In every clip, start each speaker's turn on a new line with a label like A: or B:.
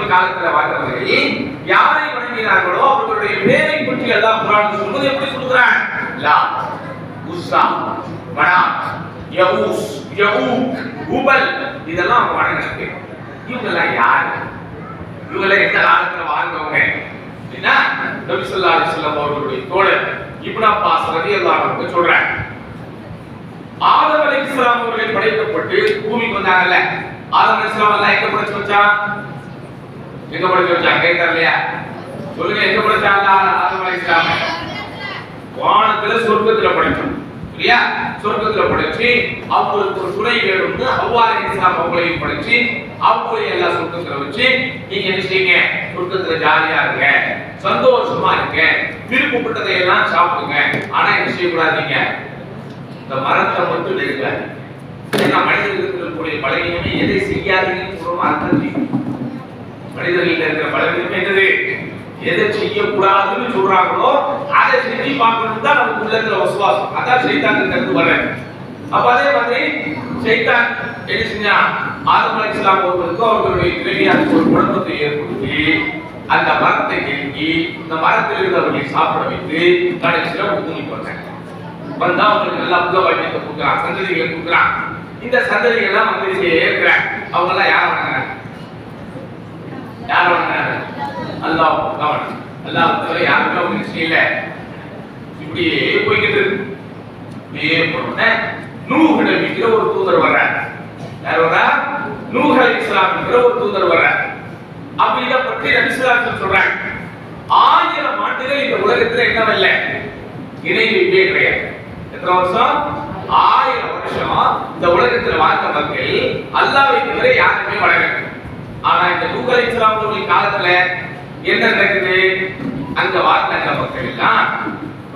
A: அவர்கள் காலத்துல வாழ்ந்தவர்கள் யாரை வணங்கினார்களோ அவர்களுடைய பேரை பற்றி அல்லாஹ் குர்ஆனில் சொல்வது எப்படி சொல்றான்? லா, உஸ்ஸா, மனாத், யஊஸ், யஊக், உபல், இதெல்லாம் அவங்க வணங்கினாங்க. இவங்கெல்லாம் யாரு? இவங்கெல்லாம் எந்த காலத்துல வாழ்ந்தவங்க? அப்படின்னா நபி ஸல்லல்லாஹு அலைஹி வஸல்லம் அவர்களுடைய தோழர் இப்னு அப்பாஸ் ரலியல்லாஹு அன்ஹு சொல்றாங்க, ஆதம் அலைஹிஸ்ஸலாம் அவர்கள் படைக்கப்பட்டு பூமிக்கு வந்தாங்கல்ல, ஆதம் அலைஹிஸ்ஸலாம் அல்லாஹ் எங்க படைச்சு வச்சான்? எங்க படைச்சு வச்சான்? கேட்கற இல்லையா? சொல்லுங்க, எங்க படைச்சாங்க ஆதம் அலைஹிஸ்ஸலாம்? வானத்துல சொர்க்கத்துல படைச்சான். சரியா? சொர்க்கத்துல படைச்சு அவங்களுக்கு ஒரு துணை வேணும்னு ஹவ்வா அலைஹிஸ்ஸலாம் அவங்களையும் படைச்சு அவங்களை எல்லாம் சொர்க்கத்துல வச்சு நீங்க என்ன செய்யுங்க? சொர்க்கத்துல ஜாலியா இருங்க, சந்தோஷமா இருங்க, விருப்பப்பட்டதை எல்லாம் சாப்பிடுங்க. ஆனா என்ன செய்யக்கூடாதீங்க? இந்த மரத்தை மட்டும் நெருங்காது. ஏன்னா மனிதர்கள் இருக்கக்கூடிய பலவீனமே எதை செய்யாதீங்கன்னு சொல்றோமோ அர்த்தம் செய்யும். மனிதர்கள் இருக்கிற பலவீனமே என்னது? எதை செய்யக்கூடாதுன்னு சொல்றாங்களோ அதை செஞ்சு பார்க்கணும் தான் நமக்கு உள்ளத்துல விசுவாசம். அதான் சைத்தான் இருந்து வர்றேன். அப்ப அதே மாதிரி சைத்தான் என்ன செஞ்சா? ஆதம் அலைஹிஸ்ஸலாம் அவர்களுடைய துணைவியாருக்கு ஒரு குழப்பத்தை ஏற்படுத்தி அந்த மரத்தை நெருங்கி இந்த மரத்தில் இருந்தவர்களை சாப்பிட வைத்து கடைசியில தூங்கி போட்டாங்க. வந்தா அவங்களுக்கு நல்லா புள்ள வாக்கியத்தை கொடுக்குறான், சந்ததிகளை கொடுக்குறான். இந்த சந்ததிகள் எல்லாம் வந்து ஏற்கிறாங்க. அவங்க எல்லாம் யார் வணங்குறாங்க? யார் வணங்குறாங்க? அல்லாஹ் கவனம். அல்லாஹ் தவிர யாருமே அவங்க செய்யல. இப்படியே போய்கிட்டு இருக்கு. இப்படியே போன நூஹ் நபிங்கிற ஒரு தூதர் வர்றார். யார் வர்றா? நூஹ் அலைஹிஸ்ஸலாம்ங்கிற ஒரு தூதர் வர்றார். அப்ப இதை பற்றி நபி ஸல்லல்லாஹு அலைஹி வஸல்லம் சொல்றாங்க, 1000 ஆண்டுகள் இந்த உலகத்துல என்னவல்ல இணை வைப்பே கிடையாது. எத்தனை வருஷம்? 1000 வருஷம் இந்த உலகத்துல வாழ்ந்த மக்கள் அல்லாஹ்வை தவிர யாருமே வணங்கல. ஆனா இந்த நூஹ் அலைஹிஸ்ஸலாம் அவர்கள் காலத்துல என்ன நடக்குது? அங்க வாழ்ந்த மக்கள் எல்லாம்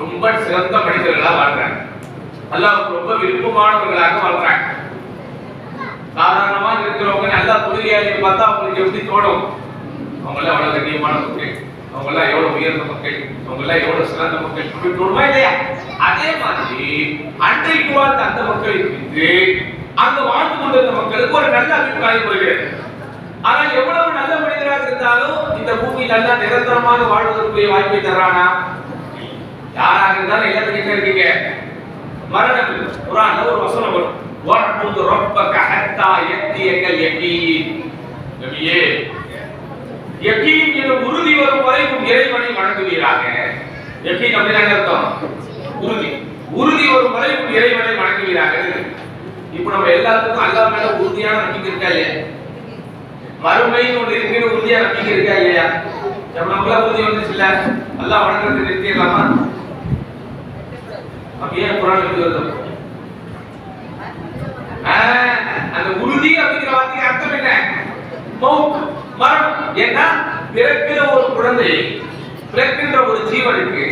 A: ரொம்ப சிறந்த மனிதர்களா வாழ்றாங்க. அல்லாஹ்வுக்கு ரொம்ப விருப்பமானவர்களாக வாழ்றாங்க. சாதாரணமா இருக்கிறவங்க நல்லா தொழிலாளியை பார்த்தா அவங்களுக்கு எப்படி தோணும்? அவங்க எல்லாம் எவ்வளவு கண்ணியமான மக்கள், அவங்க எல்லாம் எவ்வளவு உயர்ந்த மக்கள், அவங்க எல்லாம் எவ்வளவு சிறந்த மக்கள் அப்படி தோணுமா இல்லையா? அதே மாதிரி அன்றைக்கு வாழ்ந்த அந்த மக்களுக்கு அங்க வாழ்ந்து கொண்டிருந்த மக்களுக்கு ஒரு நல்ல அபிப்பிராயம் வருகிறது. ஆனால் எவ்வளவு நல்ல மனிதராக இருந்தாலும் இந்த பூமி நல்லா நிரந்தரமாக வாழ்வதற்குரிய வாய்ப்பை தர்றானா? யாராக இருந்தாலும் எல்லாத்துக்கும் என்ன இருக்கீங்க? மரணம். குர்ஆன்ல ஒரு வசனம் வரும், வஅபுது ரப்பக ஹத்தா யத்தியகல் யகீன். நபியே, யகீன் எனும் உறுதி வரும் வரை உன் இறைவனை வணங்குவீராக. யகீன் அப்படின்னா அர்த்தம் உறுதி. உறுதி வரும் வரை உன் இறைவனை வணங்குவீராக. இப்போ நம்ம எல்லாத்துக்கும் அல்லாஹ் மேல உறுதியான நம்பிக்கை இருக்கா இல்லையா? மறுமைன்னு ஒன்று இருக்குன்னு உறுதியா நம்பிக்கை இருக்கா இல்லையா? நம்மள உறுதி வந்துச்சு இல்ல, அல்லாஹ் வணங்குறது நிறுத்திடலாமா? அப்படியே குர்ஆன் எப்படி வருது? அந்த உறுதி அப்படிங்கிற வார்த்தைக்கு அர்த்தம் என்ன? மௌத், மரணம். ஏன்னா பிறக்கிற ஒரு குழந்தை, பிறக்கின்ற ஒரு ஜீவனுக்கு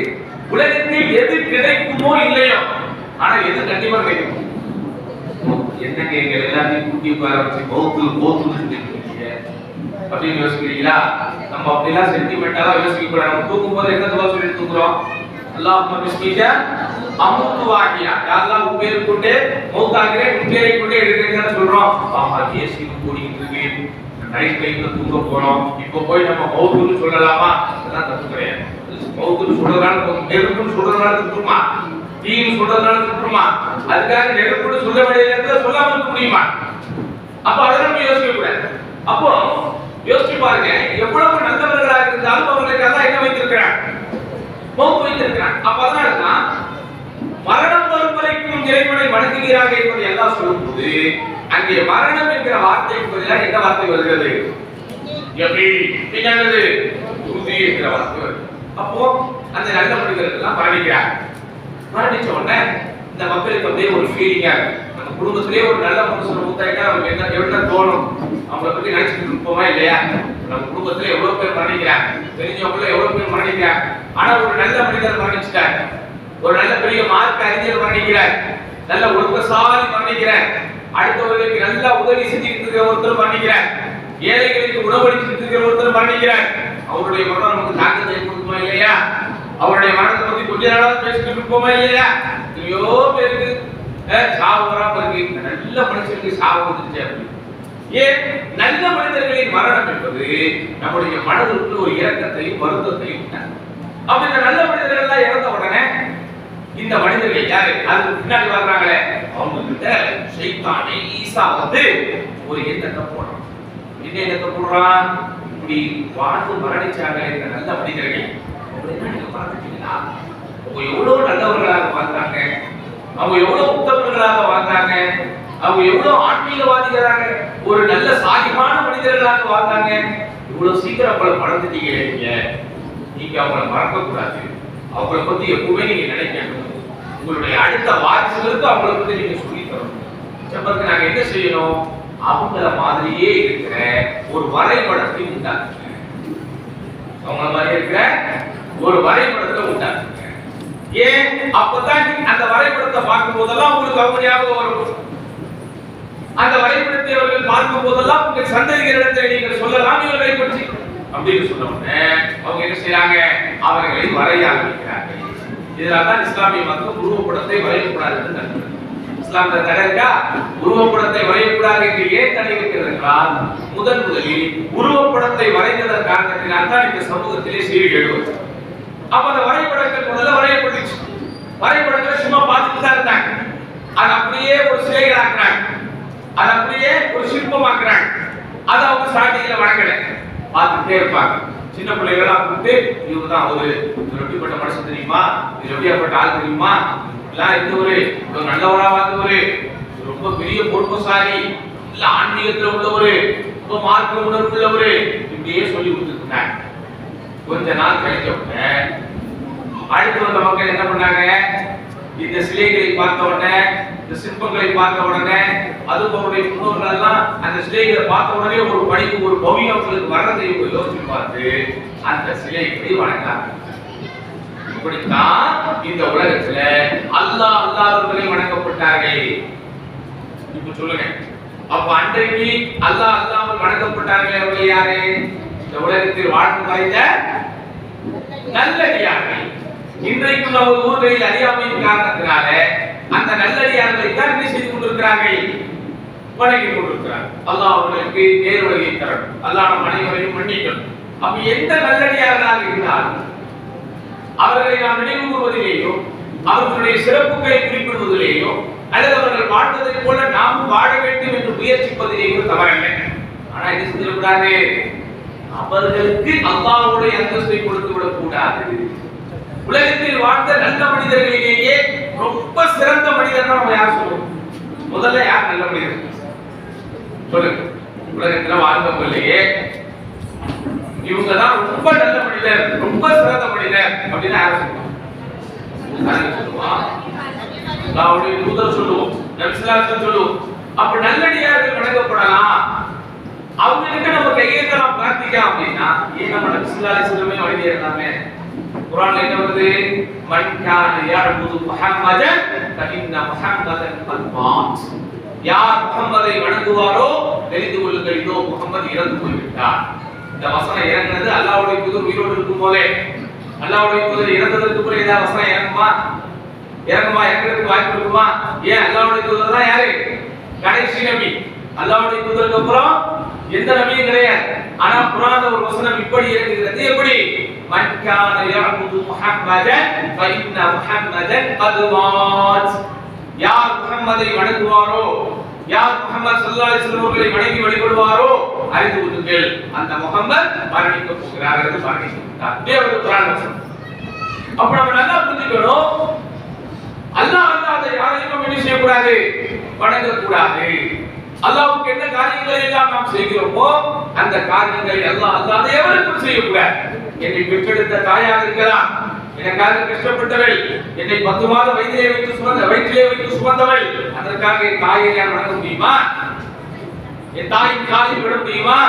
A: உலகத்தில் எது கிடைக்குமோ இல்லையோ, ஆனா எது கண்டிப்பா கிடைக்கும். என்னங்க எங்க எல்லாத்தையும் கூட்டி உட்கார வச்சு மௌத்துன்னு சொல்லிருக்கீங்க அப்படின்னு யோசிக்கிறீங்களா? நம்ம அப்படிலாம் சென்டிமெண்டலா யோசிக்க கூடாது. நம்ம தூக்கும் போது என்ன துவா சொல்லி தூங்குறோம்? அல்லாஹும்ம பிஸ்மிக அமுத்து வாஹியா, யா அல்லாஹ் உன் பேரை கொண்டு மௌத்தாகிறேன், உன் பேரை கொண்டு எடுக்கிறேன்னு சொல்றோம். ஆமா, ஏசிக்கு கூடிட்டு இருக்கு, நைட் டைம்ல தூங்க போறோம். இப்போ போய் நம்ம மௌத்துன்னு சொல்லலாமா? அதெல்லாம் தப்பு கிடையாது. மௌத்துன்னு சொல்றதுனால நெருப்புன்னு சொல்றதுனால தப்புமா? தீன்னு சொல்றதுனால தப்புமா? அதுக்காக நெருப்புன்னு சொல்ல வேண்டிய நேரத்துல சொல்லாம இருக்க முடியுமா? அப்ப அதெல்லாம் நம்ம யோசிக்க கூடாது. அப்போ யோசிச்சு பாருங்க, எவ்வளவு நல்லவர்களாக இருந்தாலும் அவங்களுக்கு அல்லாஹ் என்ன வைத்திருக்கிறான்? மௌத் வைத்திருக்கிறான். அப்ப அதனாலதான் மரணம் வரும் வரைக்கும் இறைவனை வணங்குகிறார்கள் என்பதை எல்லாம் சொல்லும்போது அங்கே மரணம் என்கிற வார்த்தைக்கு பதிலாக என்ன வார்த்தை வருகிறது? எப்படி என்னது? உறுதி என்கிற வார்த்தை வருது. அப்போ அந்த நல்ல மனிதர்கள் எல்லாம் மரணிக்கிறாங்க. மரணிச்ச உடனே இந்த மக்களுக்கு வந்து ஒரு ஃபீலிங்கா இருக்கு. நம்ம குடும்பத்திலேயே ஒரு நல்ல மனுஷன் மூத்தாயிட்டா நமக்கு என்ன எவ்வளவு தோணும்? அவங்களை பத்தி நினைச்சுட்டு இருப்போமா இல்லையா? நம்ம குடும்பத்துல எவ்வளவு பேர் மரணிக்கிறாங்க, தெரிஞ்சவங்கள எவ்வளவு பேர் மரணிக்கிறாங்க. ஆனா ஒரு நல்ல மனிதர் மரணிச்சுட்டார், ஒரு நல்ல பெரிய மார்க்க அறிஞர் மரணிக்கிறார், நல்ல ஒழுக்கசாலி மரணிக்கிறார், அடுத்தவர்களுக்கு நல்ல உதவி செஞ்சுட்டு இருக்கிற ஒருத்தர் மரணிக்கிறார், ஏழைகளுக்கு உணவளிச்சுட்டு இருக்கிற ஒருத்தர் மரணிக்கிறார். அவருடைய மரணம் நமக்கு தாக்கத்தை ஏற்படுத்துமா இல்லையா? அவருடைய மரணத்தை பத்தி கொஞ்ச நாளாவது பேசிட்டு இருப்போமா இல்லையா? எத்தனையோ பேருக்கு சாவு வராம இருக்கு. நல்ல மனுஷனுக்கு சாவு வந்துருச்சு அப்படி ஏன் நல்ல மனிதர்களின் மரணம் என்பது நம்முடைய மனதிற்கு ஒரு இரக்கத்தையும் வருத்தத்தையும் உண்டாக்கும். அப்ப இந்த நல்ல மனிதர்கள் எல்லாம் இறந்த உடனே இந்த மனிதர்கள் யாரு அதுக்கு பின்னாடி வர்றாங்களே அவங்க கிட்ட ஷைத்தானே ஈசா வந்து ஒரு எண்ணத்தை போடுறான். என்ன எண்ணத்தை போடுறான்? இப்படி வாழ்ந்து மரணிச்சாங்க இந்த நல்ல மனிதர்கள், பார்த்துட்டீங்களா அவங்க எவ்வளவு நல்லவர்களாக வாழ்ந்தாங்க, அவங்க எவ்வளவு உத்தமர்களாக வாழ்ந்தாங்க, அவங்க எவ்வளவு ஆன்மீகவாதிகளாக ஒரு நல்ல சாதிமான மனிதர்களாக வாழ்ந்தாங்க, இவ்வளவு சீக்கிரம் அவங்களை மறந்துட்டீங்க. நீங்க அவங்களை மறக்க கூடாது, அவங்களை பத்தி எப்பவுமே நீங்க நினைக்கணும். உங்களுடைய அடுத்த வாரிசுகளுக்கு அவங்களை பத்தி நீங்க சொல்லி தரணும். அப்ப நாங்க என்ன செய்யணும்? அவங்கள மாதிரியே இருக்கிற ஒரு வரைபடத்தை உண்டாக்குங்க. அவங்கள மாதிரி இருக்கிற ஒரு வரைபடத்தை உண்டாக்குங்க. ஏன்? அப்பதான் அந்த வரைபடத்தை பார்க்கும் போதெல்லாம் உங்களுக்கு அவங்க ஞாபகம் வரும். அந்த வரைபடத்தை அவர்கள் பார்க்கும் போதெல்லாம் உங்க சந்ததிகளிடத்தை நீங்கள் சொல்லலாம் இவர்களை பற்றி அப்படின்னு சொன்னோம்னே அவங்க என்ன செய்யறாங்க? அவர்களை வரைய ஆரம்பிக்கிறார்கள். இதனால்தான் இஸ்லாமிய மக்கள் உருவப்படத்தை வரையக்கூடாது. இஸ்லாமிய தடை இருக்கா? உருவப்படத்தை வரையக்கூடாது என்று ஏன் தடை இருக்கிறது என்றால், முதலில் உருவப்படத்தை வரைந்ததன் காரணத்தினால் தான் இந்த சமூகத்திலே சீர்கேடு எழுவது. அப்ப அந்த வரைபடங்கள் முதல்ல வரையப்பட்டுச்சு. வரைபடங்கள் சும்மா பார்த்துட்டு தான் இருந்தாங்க. அது அப்படியே ஒரு சிலைகளாக்குறாங்க, அது அப்படியே ஒரு சிற்பமாக்குறாங்க. அது அவங்க ஸ்டார்டிங்ல வழங்கல, பார்த்துட்டே இருப்பாங்க. சின்ன பிள்ளைகளாம் கூப்பிட்டு இவங்கதான் ஒரு எப்படிப்பட்ட மனுஷன் தெரியுமா, இது எப்படியாப்பட்ட ஆள் தெரியுமா, எல்லாம் இந்த ஒரு நல்லவரா வாழ்ந்தவரு, ரொம்ப பெரிய பொறுப்புசாலி, இல்ல ஆன்மீகத்துல உள்ளவரு, ரொம்ப மார்க்க உணர்வு உள்ளவரு, இப்படியே சொல்லி கொடுத்துருந்தாங்க. கொஞ்ச நாள் கழிச்சவங்க அடுத்து வந்த மக்கள் என்ன பண்ணாங்க? இந்த சிலைகளை பார்த்த உடனே, இந்த சிற்பங்களை பார்த்த உடனே, அதுவும் அவருடைய முன்னோர்கள் எல்லாம் அந்த சிலைகளை பார்த்த உடனே ஒரு படிப்பு ஒரு பவியம் அவங்களுக்கு வர்றதை யோசிச்சு பார்த்து அந்த சிலைகளை வணங்காங்க. இப்படித்தான் இந்த உலகத்துல அல்லாஹ் அல்லாஹ்வர்களை வணங்கப்பட்டார்கள். இப்ப சொல்லுங்க, அப்ப அன்றைக்கு அல்லாஹ் அல்லாஹ்வர் வணங்கப்பட்டார்கள். அவர்கள் யாரு? இந்த உலகத்தில் வாழ்ந்து மறைந்த நல்லடியார்கள். இன்றைக்கும் நம்ம ஊர்களில் அறியாமையின் காரணத்தினால அந்த நல்லடியார்களை தான் என்ன செய்து கொண்டிருக்கிறார்கள்? வணங்கி கொண்டிருக்கிறார்கள். அல்லாஹ் அவர்களுக்கு நேர்வழியை தரணும், அல்லாஹ் நம் அனைவரையும் மன்னிக்கணும். அப்ப எந்த நல்லடியார்களாக இருந்தாலும் அவர்களை நாம் நினைவு கூறுவதிலேயோ, அவர்களுடைய சிறப்புகளை குறிப்பிடுவதிலேயோ, அல்லது அவர்கள் வாழ்ந்ததை போல நாமும் வாழ வேண்டும் என்று முயற்சிப்பதிலேயோ தவறில்லை. ஆனா என்ன செஞ்சிடக்கூடாது? அவர்களுக்கு அல்லாஹ்வுடைய அந்தஸ்தை கொடுத்து விடக் கூடாது. உலகத்தில் வாழ்ந்த நல்ல மனிதர்களிலேயே ரொம்ப சிறந்த மனிதர் நம்ம யார் சொல்லுவோம்? முதல்ல யார் நல்ல மனிதர் சொல்லுங்க. உலகத்தில் வாழ்ந்தவர்களையே இவங்கதான் ரொம்ப நல்ல மனிதர், ரொம்ப சிறந்த மனிதர் அப்படின்னு யார் சொல்லுவோம்? அல்லாஹ்வுடைய தூதர் சொல்லுவோம், நபி ஸல்லல்லாஹு அலைஹி வஸல்லம் சொல்லுவோம். அப்ப நல்லடியார்கள் வணங்கப்படலாம், அவங்களுக்கு நம்ம கையேந்த நாம் பிரார்த்திக்கலாம் அப்படின்னா ஏன் நம்ம நபி ஸல்லல்லாஹு அலைஹி வஸல்லம் வழியே இருந்தாமே? குர்ஆன்ல என்ன வருது? மன் கான யஅபுது முஹம்மதன் ஃபஇன்ன முஹம்மதன் கத் மாத். யார் முஹம்மதை வணங்குவாரோ தெரிந்து கொள்ளுங்கள், இதோ முஹம்மது இறந்து போய்விட்டார். இந்த வசனம் இறங்குனது அல்லாஹ்வுடைய தூதர் உயிரோடு இருக்கும் போதே. அல்லாஹ்வுடைய தூதர் இறந்ததற்கு பிறகு இந்த வசனம் இறங்குமா? இறங்குறதுக்கு வாய்ப்பு இருக்குமா? ஏன்? அல்லாஹ்வுடைய தூதர் தான் யாரு? கடைசி நபி. அல்லாஹ்வுடைய தூதருக்கு அப்புறம் எந்த நபியும் கிடையாது. ஆனா குர்ஆன்ல ஒரு வசனம் இப்படி இறங்குகிறது. எப்படி? மன் கான யஅபுது முஹம்மதன் ஃபஇன்ன முஹம்மதன் கத் மாத். யார் முஹம்மதை வணங்குவாரோ, யார் முஹம்மது ஸல்லல்லாஹு அலைஹி வஸல்லம் அவர்களை வணங்கி வழிபடுவாரோ அறிந்து கொள்ளுங்கள், அந்த முஹம்மத் மரணிக்க போகிறார் என்று மரணிக்கிறார். தேவனுடைய குர்ஆன் வசனம். அப்ப நம்ம நல்லா புரிஞ்சுக்கணும், அல்லாஹ் அல்லாஹ்வை யாரையும் என்ன செய்யக்கூடாது? வணங்கக்கூடாது. அல்லாஹ்வுக்கு என்ன காரியங்களை எல்லாம் நாம் செய்கிறோமோ அந்த காரியங்களை அல்லாஹ் அல்லாஹ் எவருக்கும் செய்யக்கூடாது. என்னை பெற்றெடுத்த தாயாக இருக்கலாம், எனக்காக கஷ்டப்பட்டவள், என்னை 10 மாதம் வயிற்றிலே வைத்து சுமந்தவள், அதற்காக என் தாயை நான் வணங்க முடியுமா? என் தாயின் காலில் விட முடியுமா?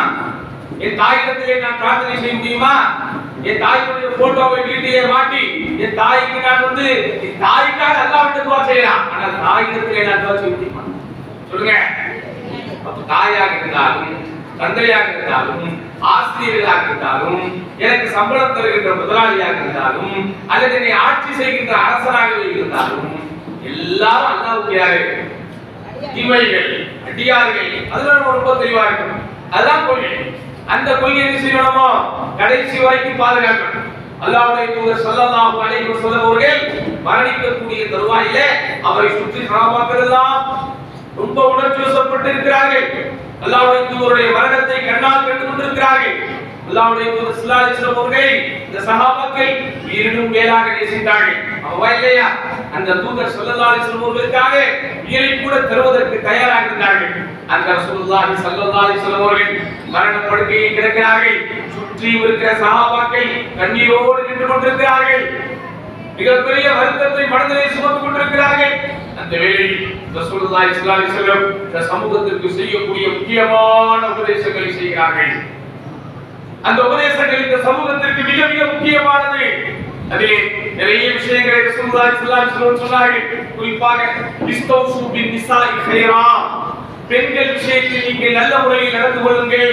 A: என் தாயிடத்திலே நான் பிரார்த்தனை செய்ய முடியுமா? என் தாயினுடைய போட்டோவை வீட்டிலே மாட்டி என் தாய்க்கு நான் என் தாய்க்காக அல்லாஹ்விடம் துஆ செய்யலாம், ஆனால் தாயிடத்திலே நான் துஆ செய்ய முடியுமா? சொல்லுங்க. அப்ப தாயாக இருந்தாலும், தந்தையாக இருந்தாலும், ஆசிரியர்களாக இருந்தாலும், எனக்கு சம்பளம் தருகின்ற முதலாளியாக இருந்தாலும், அல்லது என்னை ஆட்சி செய்கின்ற அரசனாக இருந்தாலும், எல்லாரும் அல்லாஹ்வுக்கு யாரு? அடிமைகள். அடியார்கள் அதுல ரொம்ப தெளிவா இருக்கும். அதுதான் கொள்கை. அந்த கொள்கையை என்ன செய்யணுமோ கடைசி வரைக்கும் பாதுகாக்கணும். அல்லாஹ்வுடைய தூதர் ஸல்லல்லாஹு அலைஹி வஸல்லம் அவர்கள் மரணிக்கக்கூடிய தருவாயிலே அவரை சுற்றி சஹாபாக்கள் எல்லாம் ரொம்ப உணர்ச்சி வசப்பட்டு இருக்கிறார்கள். அல்லாஹ்வுடைய தூதருடைய மரணத்தை கண்ணால் கண்டு கொண்டிருக்கிறார்கள். அல்லாஹ்வுடைய தூதர் ஸல்லல்லாஹு அலைஹி வஸல்லம் அவர்கள் இந்த சஹாபாக்கள் உயிரினும் மேலாக நேசித்தார்கள். அவ இல்லையா அந்த தூதர் ஸல்லல்லாஹு அலைஹி வஸல்லம் அவர்களுக்காக உயிரை கூட தருவதற்கு தயாராக இருந்தார்கள். அந்த ரசூலுல்லாஹி ஸல்லல்லாஹு அலைஹி வஸல்லம் அவர்கள் மரண படுக்கையில் கிடக்கிறார்கள். சுற்றி இருக்கிற சஹாபாக்கள் கண்ணீரோடு நின்று கொண்டிருக்கிறார்கள். மிகப்பெரிய வருத்தத்தை மனதிலே சுமந்து கொண்டிருக்கிறார்கள். அந்த வேளையில் ரசூலுல்லாஹி ஸல்லல்லாஹு அலைஹி வஸல்லம் இந்த சமூகத்திற்கு செய்யக்கூடிய முக்கியமான உபதேசங்களை செய்கிறார்கள். அந்த உபதேசங்கள் இந்த சமூகத்திற்கு மிக மிக முக்கியமானது. அதிலே நிறைய விஷயங்களை ரசூலுல்லாஹி ஸல்லல்லாஹு அலைஹி வஸல்லம் சொன்னார்கள். குறிப்பாக இஸ்தௌசு பின் நிசாஇ கைரா, பெண்கள் விஷயத்தில் நீங்கள் நல்ல முறையில் நடந்து கொள்ளுங்கள்.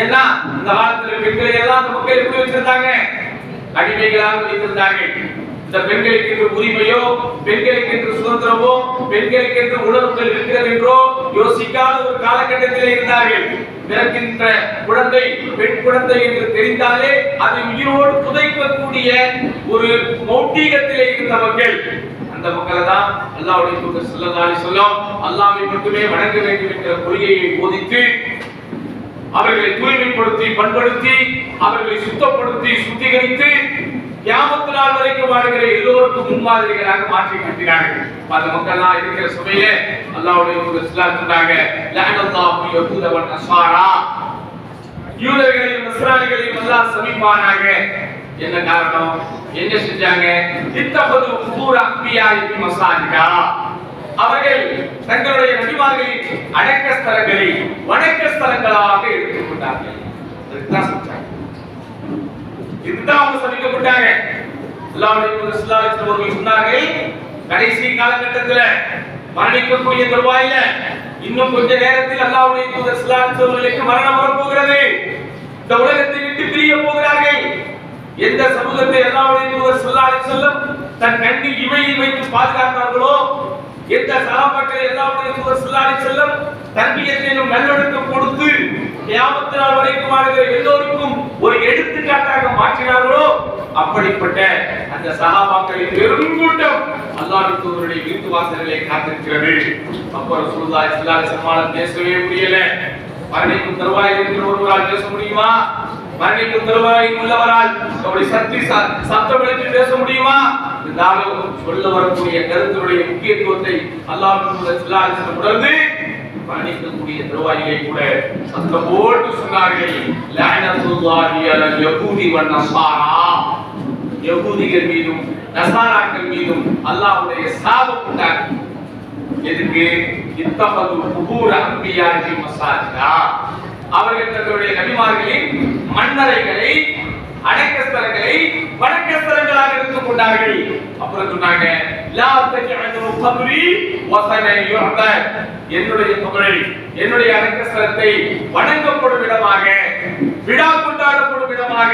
A: ஏன்னா இந்த காலத்துல பெண்களை எல்லாம் அந்த மக்கள் எப்படி வச்சிருந்தாங்க? அடிமைகளாக வைத்திருந்தார்கள். இந்த பெண்களுக்கு என்று உரிமையோ, பெண்களுக்கு என்று சுதந்திரமோ, பெண்களுக்கு என்று உணர்வுகள் இருக்கிறது என்றோ யோசிக்காத ஒரு காலகட்டத்திலே இருந்தார்கள். பிறக்கின்ற குழந்தை பெண் குழந்தை என்று தெரிந்தாலே அதை உயிரோடு புதைக்கக்கூடிய ஒரு மௌட்டிகத்திலே இருந்த மக்கள். அந்த மக்களை தான் அல்லாஹ்வுடைய தூதர் ஸல்லல்லாஹு அலைஹி வஸல்லம் அல்லாஹ்வை மட்டுமே வணங்க வேண்டும் என்ற கொள்கையை போதித்து அவர்களை தூய்மைப்படுத்தி பண்படுத்தி அவர்களை சுத்தப்படுத்தி சுத்திகரித்து கியாமத் நாள் வரைக்கும் வாழ்கிற எல்லோருக்கும் முன்மாதிரிகளாக மாற்றி காட்டினார்கள். அந்த மக்கள்லாம் இருக்கிற சபையிலே அல்லாஹ்வுடைய தூதர் ஸல்லல்லாஹு சொன்னாங்க, லஅனல்லாஹு யஹூத வ நஸாரா, யூதர்களையும் நஸ்ரானிகளையும் அல்லாஹ் சபிப்பானாக. என்ன காரணம்? என்ன செஞ்சாங்க? இத்தஹது குபூர் அன்பியாஇ மஸாஜிதா, அவர்கள் தங்களுடைய நபிமார்களின் அடக்க ஸ்தலங்களை வணக்க ஸ்தலங்களாக எடுத்துக்கொண்டார்கள். இதுதான் செஞ்சாங்க. இதுதான் அவங்க சபிக்கப்பட்டாங்க. அல்லாஹ்வுடைய தூதர் ஸல்லல்லாஹு அலைஹி வஸல்லம் அவர்கள் சொன்னார்கள், கடைசி காலகட்டத்தில் மரணிக்கக்கூடிய தருவாயில இன்னும் கொஞ்ச நேரத்தில் அல்லாஹ்வுடைய தூதர் ஸல்லல்லாஹு அலைஹி வஸல்லம் அவர்களுக்கு மரணம் வரப்போகிறது. இந்த உலகத்தை விட்டு பிரிய போகிறார்கள். எந்த சமூகத்தை அல்லாஹ்வுடைய தூதர் ஸல்லல்லாஹு அலைஹி வஸல்லம் தன் கண்ணில் இமையில் வைத்து பாதுகாத்தார்களோ, எந்த சஹாபாக்களை அல்லாஹ்வுடைய தூதர் ஸல்லல்லாஹு அலைஹி வஸல்லம் தர்பியத்திலும் நல்லொழுக்கம் கொடுத்து கியாமத் நாள் வரைக்கும் வாழ்கிற எல்லோருக்கும் ஒரு எடுத்துக்காட்டாக மாற்றினார்களோ, அப்படிப்பட்ட அந்த சஹாபாக்களின் பெருங்கூட்டம் அல்லாஹ்வுடைய தூதருடைய வீட்டு வாசல்களை காத்திருக்கிறது. அப்போ ரசூலுல்லாஹி ஸல்லல்லாஹு அலைஹி வஸல்லம் பேசவே முடியல. மரணிக்கும் தருவாயில் இருக்கிற ஒருவரால் பேச முடியுமா? மரணிக்கும் தருவாயில் உள்ளவரால் அவருடைய சத்தம் எழுப்பி பேச முடியுமா? இருந்தாலும் சொல்ல வரக்கூடிய கருத்துடைய முக்கியத்துவத்தை அல்லாஹ்வுடைய தூதர் ஸல்லல்லாஹு அலைஹி வஸல்லம் உணர்ந்து மரணிக்கக்கூடிய தருவாயிலே கூட சத்தம் போட்டு சொன்னார்கள், லஅனத்துல்லாஹி அலல் யஹூதி வன் நஸாரா, யஹூதிகள் மீதும் நஸாராக்கள் மீதும் அல்லாஹ்வுடைய சாபம் உண்டாகும். எதுக்கு? இத்தஹது குபூர் அன்பியாஇ மஸாஜிதா, அவர்கள் தங்களுடைய நபிமார்களின் மண்ணறைகளை அடக்க ஸ்தலங்களை வணக்க ஸ்தலங்களாக எடுத்துக் கொண்டார்கள். அப்புறம் சொன்னாங்க, லா தஜஅலு கப்ரி வஸனன் யுஅபத், என்னுடைய கபரை என்னுடைய அடக்க ஸ்தலத்தை வணங்கப்படும் இடமாக விழா கொண்டாடப்படும் இடமாக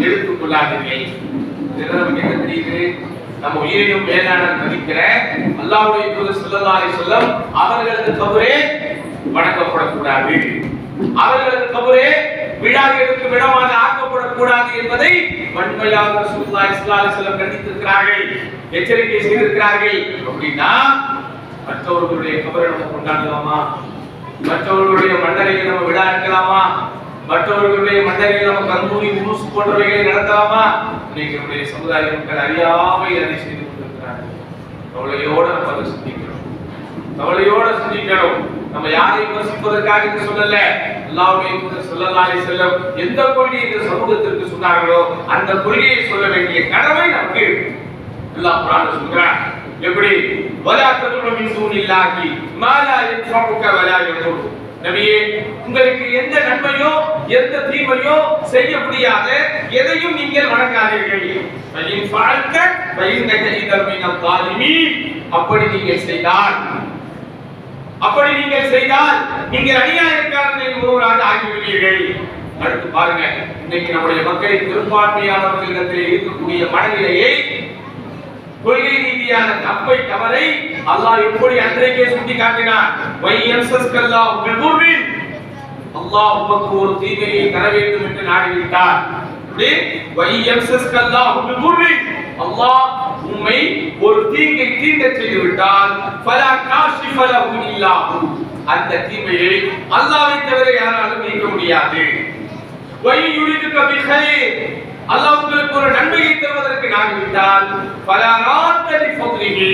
A: எடுத்துக் கொள்ளாதீர்கள். இதெல்லாம் நமக்கு என்ன தெரியுது? நம்ம உயிரினும் மேலான மதிக்கிற அல்லாஹ்வுடைய தூதர் ஸல்லல்லாஹு அலைஹி வஸல்லம் அவர்களது கபரே வணங்கப்படக்கூடாது, அவர்களது கபரே விழா எடுக்கும் இடமாக ஆக்கப்படக்கூடாது என்பதை வன்மையாக ரசூலுல்லாஹி ஸல்லல்லாஹு அலைஹி வஸல்லம் கண்டித்திருக்கிறார்கள், எச்சரிக்கை செய்திருக்கிறார்கள். அப்படின்னா மற்றவர்களுடைய கபரை நம்ம கொண்டாடலாமா? மற்றவர்களுடைய மண்டலையை நம்ம விழா எடுக்கலாமா? மற்றவர்களுடைய மண்டலையை நம்ம கந்தூரி உருசு போன்றவைகளை நடத்தலாமா? இன்னைக்கு நம்முடைய சமுதாய மக்கள் அறியாமையில் அதை செய்து கொண்டிருக்கிறார்கள். கவலையோட நம்ம அதை சிந்திக்கிறோம், கவலையோட சிந்திக்கிறோம். நம்ம யாரையும் விமர்சிப்பதற்காக என்று சொல்லல. அல்லாஹ்வுடைய தூதர் ஸல்லல்லாஹு அலைஹி வஸல்லம் எந்த கொள்கையை இந்த சமூகத்திற்கு சொன்னார்களோ அந்த கொள்கையை சொல்ல வேண்டிய கடமை நமக்கு இருக்கு. அல்லாஹ் குர்ஆன்ல சொல்றான், எப்படி? வலா ததுஉ மின் தூனில்லாஹி மா லா யன்ஃபஉக வலா யதுர், நபியே உங்களுக்கு எந்த நன்மையோ எந்த தீமையோ செய்ய முடியாத எதையும் நீங்கள் வணங்காதீர்கள். ஃபஇன் ஃபஅல்த ஃபஇன்னக இதன் மினல் ஸாலிமீன், அப்படி நீங்கள் செய்தால் நீங்கள் அநியாயக்காரர்களில் ஒருவராக ஆகிவிடுவீர்கள். அடுத்து பாருங்க, இன்னைக்கு நம்முடைய மக்களின் பெரும்பான்மையானவர்களிடத்தில் இருக்கக்கூடிய மனநிலையை கொள்கை ரீதியான தப்பை தவறை அல்லாஹ் எப்படி அன்றைக்கே சுட்டி காட்டினார். வையம்சஸ்கல்லாஹு பிதுர்ரின், அல்லாஹ் உமக்கு ஒரு தீமையை தர வேண்டும் என்று நாடிவிட்டார். வையம்சஸ்கல்லாஹு பிதுர்ரின், அல்லாஹ் உம்மை ஒரு தீங்கை தீண்ட செய்து விட்டால் ஃபலா காஷிஃப லஹு இல்லாஹு, அந்த தீமையை அல்லாஹ்வை தவிர யாராலும் நீக்க முடியாது. வையுரிதுக பிகைர், அல்லாஹ் உங்களுக்கு ஒரு நன்மையை தருவதற்கு நாடிவிட்டால் ஃபலா ராத்த லிஃபத்லிஹி,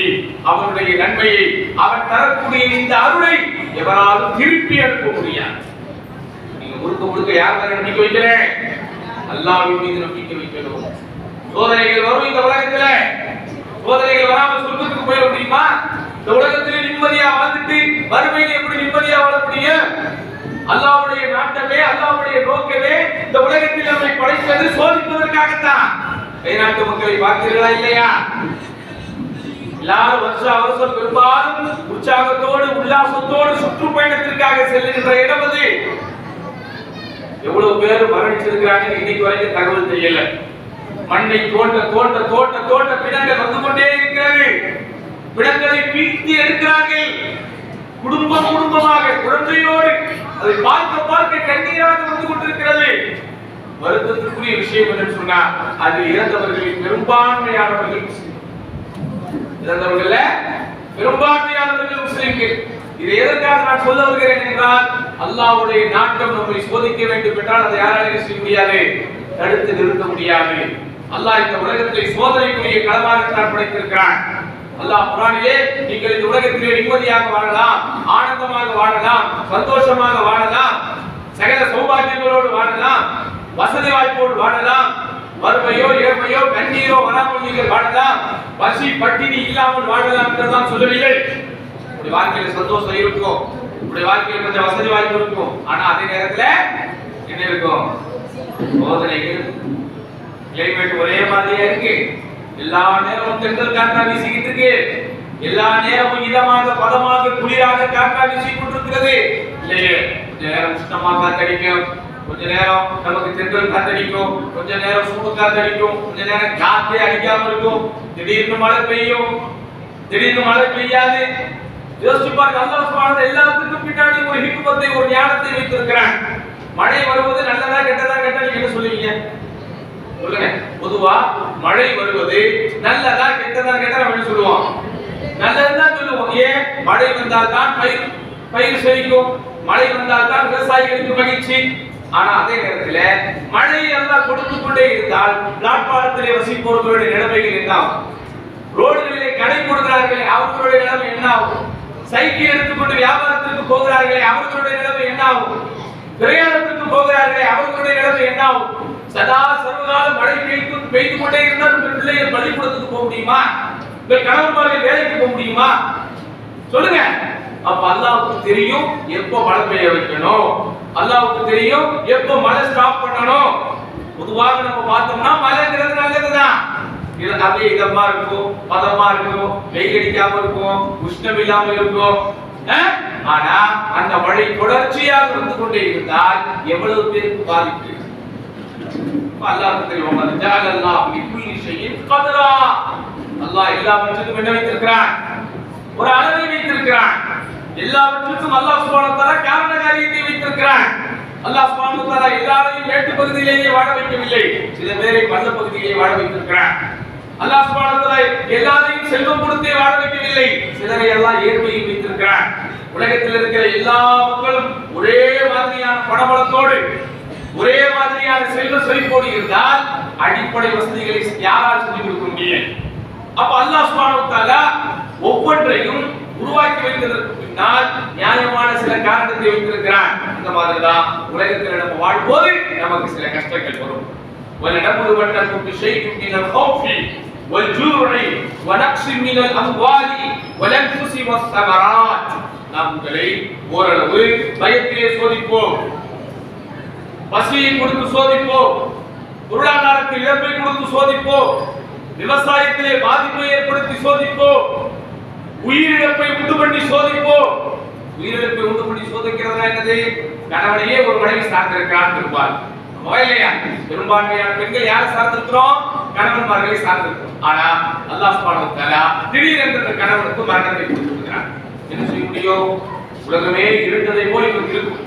A: அவனுடைய நன்மையை அவன் தரக்கூடிய இந்த அருளை எவராலும் திருப்பி அனுப்ப முடியாது. நீங்க முழுக்க யார் மேல நம்பிக்கை வைக்கிறேன்? அல்லாஹ்வின் மீது நம்பிக்கை வைக்கணும். சோதனைகள் வரும் இந்த உலகத்துல, சோதனைகள் வராம சொர்க்கத்துக்கு போயிட முடியுமா? இந்த உலகத்திலே நிம்மதியா வாழ்ந்துட்டு வறுமையில எப்படி நிம்மதியா வாழ முடியும்? அல்லாஹ்வுடைய நாட்டமே, அல்லாஹ்வுடைய நோக்கமே இந்த உலகத்தில் நம்மை படைத்தது சோதிப்பதற்காகத்தான். நாட்டு மக்களை பார்த்தீர்களா இல்லையா? எல்லாரும் வருஷம் பெரும்பாலும் உற்சாகத்தோடு உல்லாசத்தோடு சுற்றுப்பயணத்திற்காக செல்லுகின்ற இடம் அது. எவ்வளவு பேர் மரணிச்சிருக்கிறாங்க இன்னைக்கு வரைக்கும் தகவல் தெரியல. மண்ணை தோண்ட தோண்ட தோண்ட தோண்ட பிணங்கள் வந்து கொண்டே இருக்கிறது. பிணங்களை பீழ்த்தி எடுக்கிறார்கள். குடும்பம் குடும்பமாக குழந்தையோடு அதை பார்க்க பார்க்க கண்ணீராக வந்து கொண்டிருக்கிறது. வருத்தத்திற்குரிய விஷயம் என்று சொன்னால் அது இறந்தவர்களில் பெரும்பான்மையானவர்கள் முஸ்லிம்கள். இறந்தவர்கள பெரும்பான்மையானவர்கள் முஸ்லிம்கள். இதை எதற்காக நான் சொல்ல வருகிறேன் என்றால், அல்லாஹ்வுடைய நாட்டம் நம்மை சோதிக்க வேண்டும் என்றால் அதை யாராலும் செய்ய முடியாது, தடுத்து நிறுத்த முடியாது. அல்லாஹ் இந்த உலகத்தை சோதனைக்குரிய களமாகத்தான் படைத்திருக்கிறான். அல்லாஹ் குர்ஆனிலே நீங்கள் இந்த உலகத்திலே நிம்மதியாக வாழலாம், ஆனந்தமாக வாழலாம், சந்தோஷமாக வாழலாம், சகல சௌபாகியங்களோடு வாழலாம், வசதி வாய்ப்போடு வாழலாம், வறுமையோ ஏழ்மையோ கண்ணீரோ வராமல் நீங்கள் வாழலாம், பசி பட்டினி இல்லாமல் வாழலாம் என்றுதான் சொல்லவில்லை. உங்களுடைய வாழ்க்கையில சந்தோஷம் இருக்கும், உங்களுடைய வாழ்க்கையில கொஞ்சம் வசதி வாய்ப்பு இருக்கும். ஆனா அதே நேரத்துல என்ன இருக்கும்? சோதனைகள். கிளைமேட் ஒரே மாதிரியா இருக்கு. எல்லா நேரமும் தென்றல் காற்றா வீசிக்கிட்டு இருக்கு. எல்லா நேரமும் இதமாக பதமாக குளிராக காற்றா வீசிக் கொண்டிருக்கிறது இல்லையே? கொஞ்ச நேரம் உஷ்ணமா காத்தடிக்கும், கொஞ்ச நேரம் நமக்கு தென்றல் காத்தடிக்கும், கொஞ்ச நேரம் சூடு காத்தடிக்கும், கொஞ்ச நேரம் காற்றே அடிக்காம இருக்கும், திடீர்னு மழை பெய்யும், திடீர்னு மழை பெய்யாது. யோசிச்சு பாருங்க, அல்லாஹ் சுப்ஹானஹு எல்லாத்துக்கும் பின்னாடி ஒரு ஹிக்மத்தை, ஒரு ஞானத்தை வைத்திருக்கிறான். மழை வருவது நல்லதா கெட்டதா கேட்டா நீங்க என்ன சொல்லுவீங்க? சொல்லுங்க. பொதுவா மழை வருவது நல்லதா கெட்டதா கேட்டா நம்ம என்ன சொல்லுவோம்? நல்லதுதான் சொல்லுவோம். ஏன்? மழை வந்தால் தான் பயிர் செழிக்கும், மழை வந்தால் தான் விவசாயிகளுக்கு மகிழ்ச்சி. ஆனா அதே நேரத்துல மழை எல்லாம் கொடுத்து கொண்டே இருந்தால் பிளாட்பாரத்திலே வசிப்பவர்களுடைய நிலைமைகள் என்ன ஆகும்? ரோடுகளிலே கடை போடுகிறார்களே அவர்களுடைய நிலைமை என்ன ஆகும்? சைக்கிள் எடுத்துக்கொண்டு வியாபாரத்திற்கு போகிறார்களே அவர்களுடைய நிலைமை என்ன ஆகும்? பிரயாணத்திற்கு போகிறார்களே அவர்களுடைய நிலைமை என்ன ஆகும்? சதா சர்வகால மழை பெய்து கொண்டே இருந்தால் உங்கள் பிள்ளைகள் பள்ளிக்கூடத்துக்கு போக முடியுமா? உங்கள் கணவன்மார்கள் வேலைக்கு போக முடியுமா? சொல்லுங்க. அப்ப அல்லாஹ்வுக்கு தெரியும் எப்போ மழை பெய்ய வைக்கணும், அல்லாஹ்வுக்கு தெரியும் எப்போ மழை ஸ்டாப் பண்ணணும். பொதுவாக நம்ம பார்த்தோம்னா மழைங்கிறது நல்லதுதான். இது அப்படியே இதமா இருக்கும், பதமா இருக்கும், வெயில் அடிக்காம இருக்கும், உஷ்ணம் இல்லாம இருக்கும். ஆனா அந்த மழை தொடர்ச்சியாக வந்து கொண்டே இருந்தால் எவ்வளவு பேருக்கு பாதிப்பு? அல்லாஹ் தெரியும். அல்லாஹ் லிக்குல்லி ஷைஇன் கத்ரா, அல்லாஹ் எல்லாவற்றுக்கும் என்ன வைத்திருக்கிறான்? ஒரு அளவை வைத்திருக்கிறான். எல்லாவற்றுக்கும் அல்லாஹ் சுப்ஹானஹு வ தஆலா காரண காரியத்தை வைத்திருக்கிறான். அல்லாஹ் சுப்ஹானஹு வ தஆலா எல்லாரையும் மேட்டு பகுதியிலேயே வாழ வைக்கவில்லை, சில பேரை பள்ள பகுதியிலேயே வாழ வைத்திருக்கிறான். அல்லாஹ் சுப்ஹானஹு வ தஆலா எல்லாரையும் செல்வம் கொடுத்தே வாழ வைக்கவில்லை, சிலரை எல்லாம் ஏழ்மையில் வைத்திருக்கிறான். உலகத்தில் இருக்கிற எல்லா மக்களும் ஒரே மாதிரியான பணபலத்தோடு ஒரே மாதிரியான செல்வ செழிப்போடு இருந்தால் அடிப்படை வசதிகளை யாரால் செஞ்சு கொடுக்க முடியும்? அப்ப அல்லாஹ் சுப்ஹானஹு வ தஆலா ஒவ்வொன்றையும் உருவாக்கி வைத்ததற்கு பின்னால் நியாயமான சில காரணத்தை வைத்திருக்கிறான். அந்த மாதிரிதான் உலகத்தில் நம்ம வாழ்வோது நமக்கு சில கஷ்டங்கள் வரும். وَلَنَبْلُوَنَّكُمْ بِشَيْءٍ مِنَ الْخَوْفِ وَالْجُوعِ وَنَقْصٍ مِنَ الْأَمْوَالِ وَالْأَنْفُسِ وَالثَّمَرَاتِ, நாம் உங்களை ஓரளவு பயத்திலே சோதிப்போம், பசியை கொடுத்து சோதிப்போம், பொருளாதாரத்தில் இழப்பை கொடுத்து சோதிப்போம், விவசாயத்திலே பாதிப்பை ஏற்படுத்தி சோதிப்போம், உயிரிழப்பை உண்டு பண்ணி சோதிப்போம். உயிரிழப்பை உண்டு பண்ணி சோதிக்கிறதா என்னது? கணவனையே ஒரு மனைவி சார்ந்திருக்கிறான் பெரும்பாலும் இல்லையா? பெரும்பான்மையான பெண்கள் யாரை சார்ந்திருக்கிறோம்? கணவன்மார்களை சார்ந்திருக்கும். ஆனா அல்லாஹ் சுப்ஹானஹு வ தஆலா திடீரென்று அந்த கணவனுக்கு மரணத்தை கொடுத்திருக்கிறார். என்ன செய்ய முடியும்? உலகமே இருந்ததை போல் இவருக்கு இருக்கும்.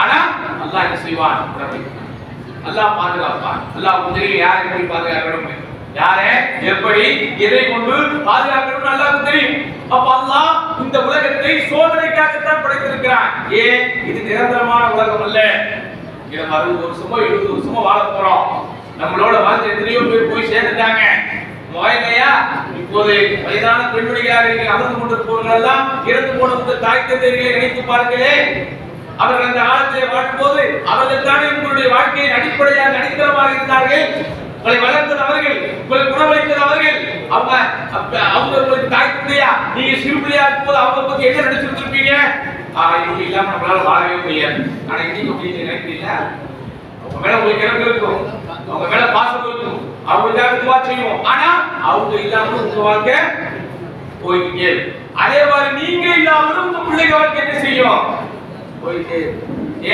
A: ஆனா அல்லாஹ் என்ன செய்வான்? அல்லாஹ் பாதுகாப்பான். அல்லாஹ் முதலில் யாரை எப்படி பாதுகாக்கணும், யாரை எப்படி எதை கொண்டு பாதுகாக்கணும் அல்லாஹ்வுக்கு தெரியும். அப்ப அல்லாஹ் இந்த உலகத்தை சோதனைக்காகத்தான் படைத்திருக்கிறான். ஏன்? இது நிரந்தரமான உலகம் அல்ல. இத 60 வருஷமோ 70 வருஷமோ வாழ போறோம். நம்மளோட வாழ்ந்து எத்தனையோ பேர் போய் சேர்ந்துட்டாங்க. மொயலையா இப்போது வயதான பெண்மணிகளாக அமர்ந்து கொண்டிருப்பவர்கள் எல்லாம் இறந்து போன தாய் தந்தையர்களை நினைத்து பாருங்களே. அவர்கள் அந்த காலத்திலே வாழும்போது அவர்கள் தானே உங்களுடைய வாழ்க்கையின் அடிப்படையாக அடித்தளமாக இருந்தார்கள். உங்களை வளர்த்தது அவர்கள், உங்களை குணமளித்தது அவர்கள். அவங்க உங்களுக்கு தாய் தந்தையா, நீங்க சிறு பிள்ளையா இருக்கும்போது அவங்க பத்தி என்ன நினைச்சிருப்பீங்க? இவங்க இல்லாம நம்மளால வாழவே முடியாது. ஆனா இன்னைக்கு அப்படி நினைக்கிறீங்களா? அவங்க மேல உங்களுக்கு இறக்கம் இருக்கும், அவங்க மேல பாசம் இருக்கும், அவங்களுக்காக துவா செய்வோம். ஆனா அவங்க இல்லாம உங்க வாழ்க்கை போயிட்டே. அதே மாதிரி நீங்க இல்லாமலும் உங்க பிள்ளைங்க வாழ்க்கை என்ன செய்யும்? போயிட்டே.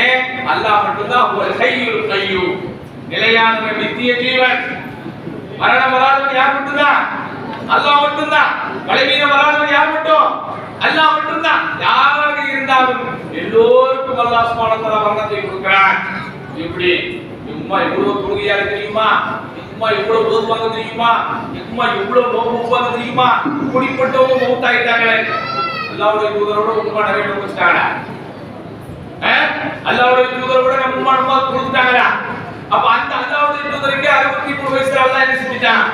A: ஏன்? அல்லாஹ் மட்டும்தான் ஒரு ஹய்யுல் கய்யூம், நிலையான நித்திய ஜீவன். மரணம் வராதவன் யார் மட்டும்தான்? அல்லாஹ் மட்டும்தான். பலவீனம் வராதவன் யார் மட்டும்? அல்லாஹ் மட்டும்தான். யாராக இருந்தாலும் எல்லோருக்கும் அல்லாஹ் சுப்ஹானஹு வ தஆலா மரணத்தை கொடுக்கிறான். இப்படி உம்மா எவ்வளவு தொழுகையா தெரியுமா? உம்மா எவ்வளவு ஓதுவாங்க தெரியுமா? உம்மா எவ்வளவு நோக்குவாங்க தெரியுமா? இப்படிப்பட்டவங்க மௌத்தாயிட்டாங்களே. அல்லாஹ்வுடைய தூதரோட உம்மா நிறைய நோக்கிட்டாங்களா? அல்லாஹ்வுடைய தூதரோட நம்ம உம்மா கொடுத்துட்டாங்களா? அப்ப அந்த அல்லாஹ்வுடைய தூதருக்கு 63 வயசுல அல்லாஹ் என்ன செஞ்சான்?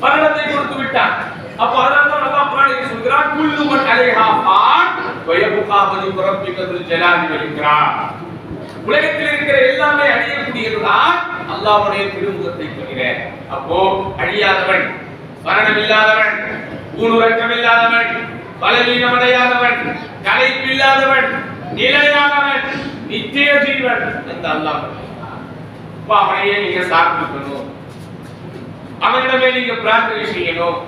A: மரணத்தை கொடுத்து விட்டான். அப்ப அதனால தான் அல்லாஹ் குர்ஆனில் சொல்கிறான், குல்லு மன் அலைஹா ஃபான் வ யப்கா வஜ்ஹு ரப்பிக துல் ஜலாலி வல் இக்ராம். உலகத்தில் இருக்கிற எல்லாமே அழியக்கூடியதுதான் அல்லாஹ்வுடைய திருமுகத்தை தவிர. அப்போ அழியாதவன், மரணம் இல்லாதவன், ஊனுறக்கம் இல்லாதவன், பலவீனம் அடையாதவன், களைப்பு இல்லாதவன், நிலையானவன், நித்திய ஜீவன் அந்த அல்லாஹ். அவனையே நீங்க சார்ந்திருக்கணும், அவனிடமே நீங்க பிரார்த்தனை செய்யணும்.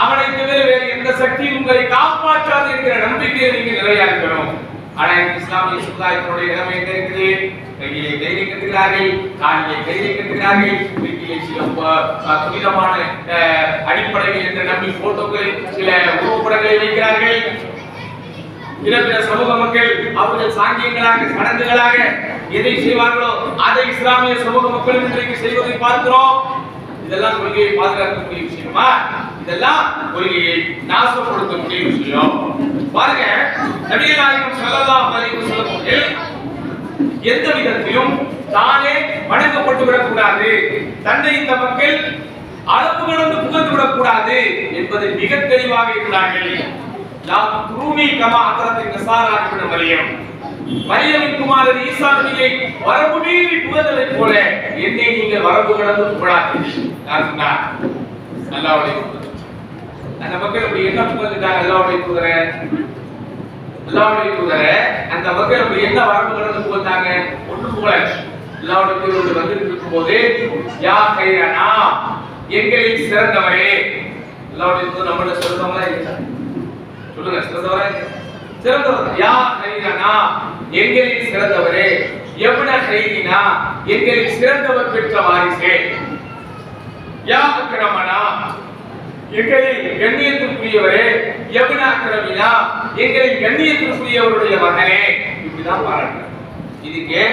A: அவனை தவிர வேறு எந்த சக்தியும் உங்களை காப்பாற்றாது என்கிற நம்பிக்கையை நீங்க நிறையா இருக்கணும். ஆனா இஸ்லாமிய சமுதாயத்தினுடைய நிலைமை என்ன இருக்குது? கையிலே கையை கட்டுகிறார்கள், காலிலே கையை கட்டுகிறார்கள், வீட்டிலே சில புனிதமான அடிப்படைகள் என்று நம்பி போட்டோக்கள், சில உருவப்படங்களை வைக்கிறார்கள். பிற சமூக மக்கள் அவர்கள் சாங்கியங்களாக, சடங்குகளாக எதை செய்வார்களோ அதை இஸ்லாமிய சமூக மக்கள் இன்றைக்கு செய்வதை பார்க்கிறோம். இதெல்லாம் கொள்கையை பாதுகாக்கக்கூடிய விஷயமா? இதெல்லாம் கொள்கையை நாசப்படுத்தக்கூடிய விஷயம். பாருங்க, நபிகள் நாயகம் ஸல்லல்லாஹு அலைஹி வஸல்லம் அவர்கள் எந்த விதத்திலும் தானே வணங்கப்பட்டு விடக்கூடாது, தன்னை இந்த மக்கள் அளவு கடந்து புகழ்ந்து விடக்கூடாது என்பதை மிக தெளிவாக இருந்தார்கள். மரியமின் குமாரர் ஈசா நபியை வரம்பு மீறி புகழ்ந்ததை போல என்னை நீங்கள் வரம்பு கடந்து புகழாதீர்கள். அல்லாஹ்வுடைய அந்த மக்கள் அப்படி என்ன புகழ்ந்துட்டாங்க? அல்லாஹ்வுடைய தூதரை, அல்லாஹ்வுடைய தூதரை அந்த மக்கள் அப்படி என்ன வரம்பு கடந்து புகழ்ந்தாங்க? ஒன்று புகழ அல்லாஹ்வுடைய தூதர் வந்து இருக்கும் போது யா கைரனா, எங்களில் சிறந்தவரே. அல்லாஹ்வுடைய தூதர் நம்மள சிறந்தவங்களா இருக்காங்க, சொல்லுங்க, சிறந்தவரே, சிறந்தவர். யா கைரனா, எங்களில் சிறந்தவரே. எப்ன கைரினா, எங்களில் சிறந்தவர் பெற்ற வாரிசே. யா அக்ரமனா, எங்களில் கண்ணியத்திற்குரியவரே. எப்ன அக்ரமினா, எங்களில் கண்ணியத்திற்குரியவருடைய மகனே. இப்படிதான் பாராட்டுறாங்க. இதுக்கே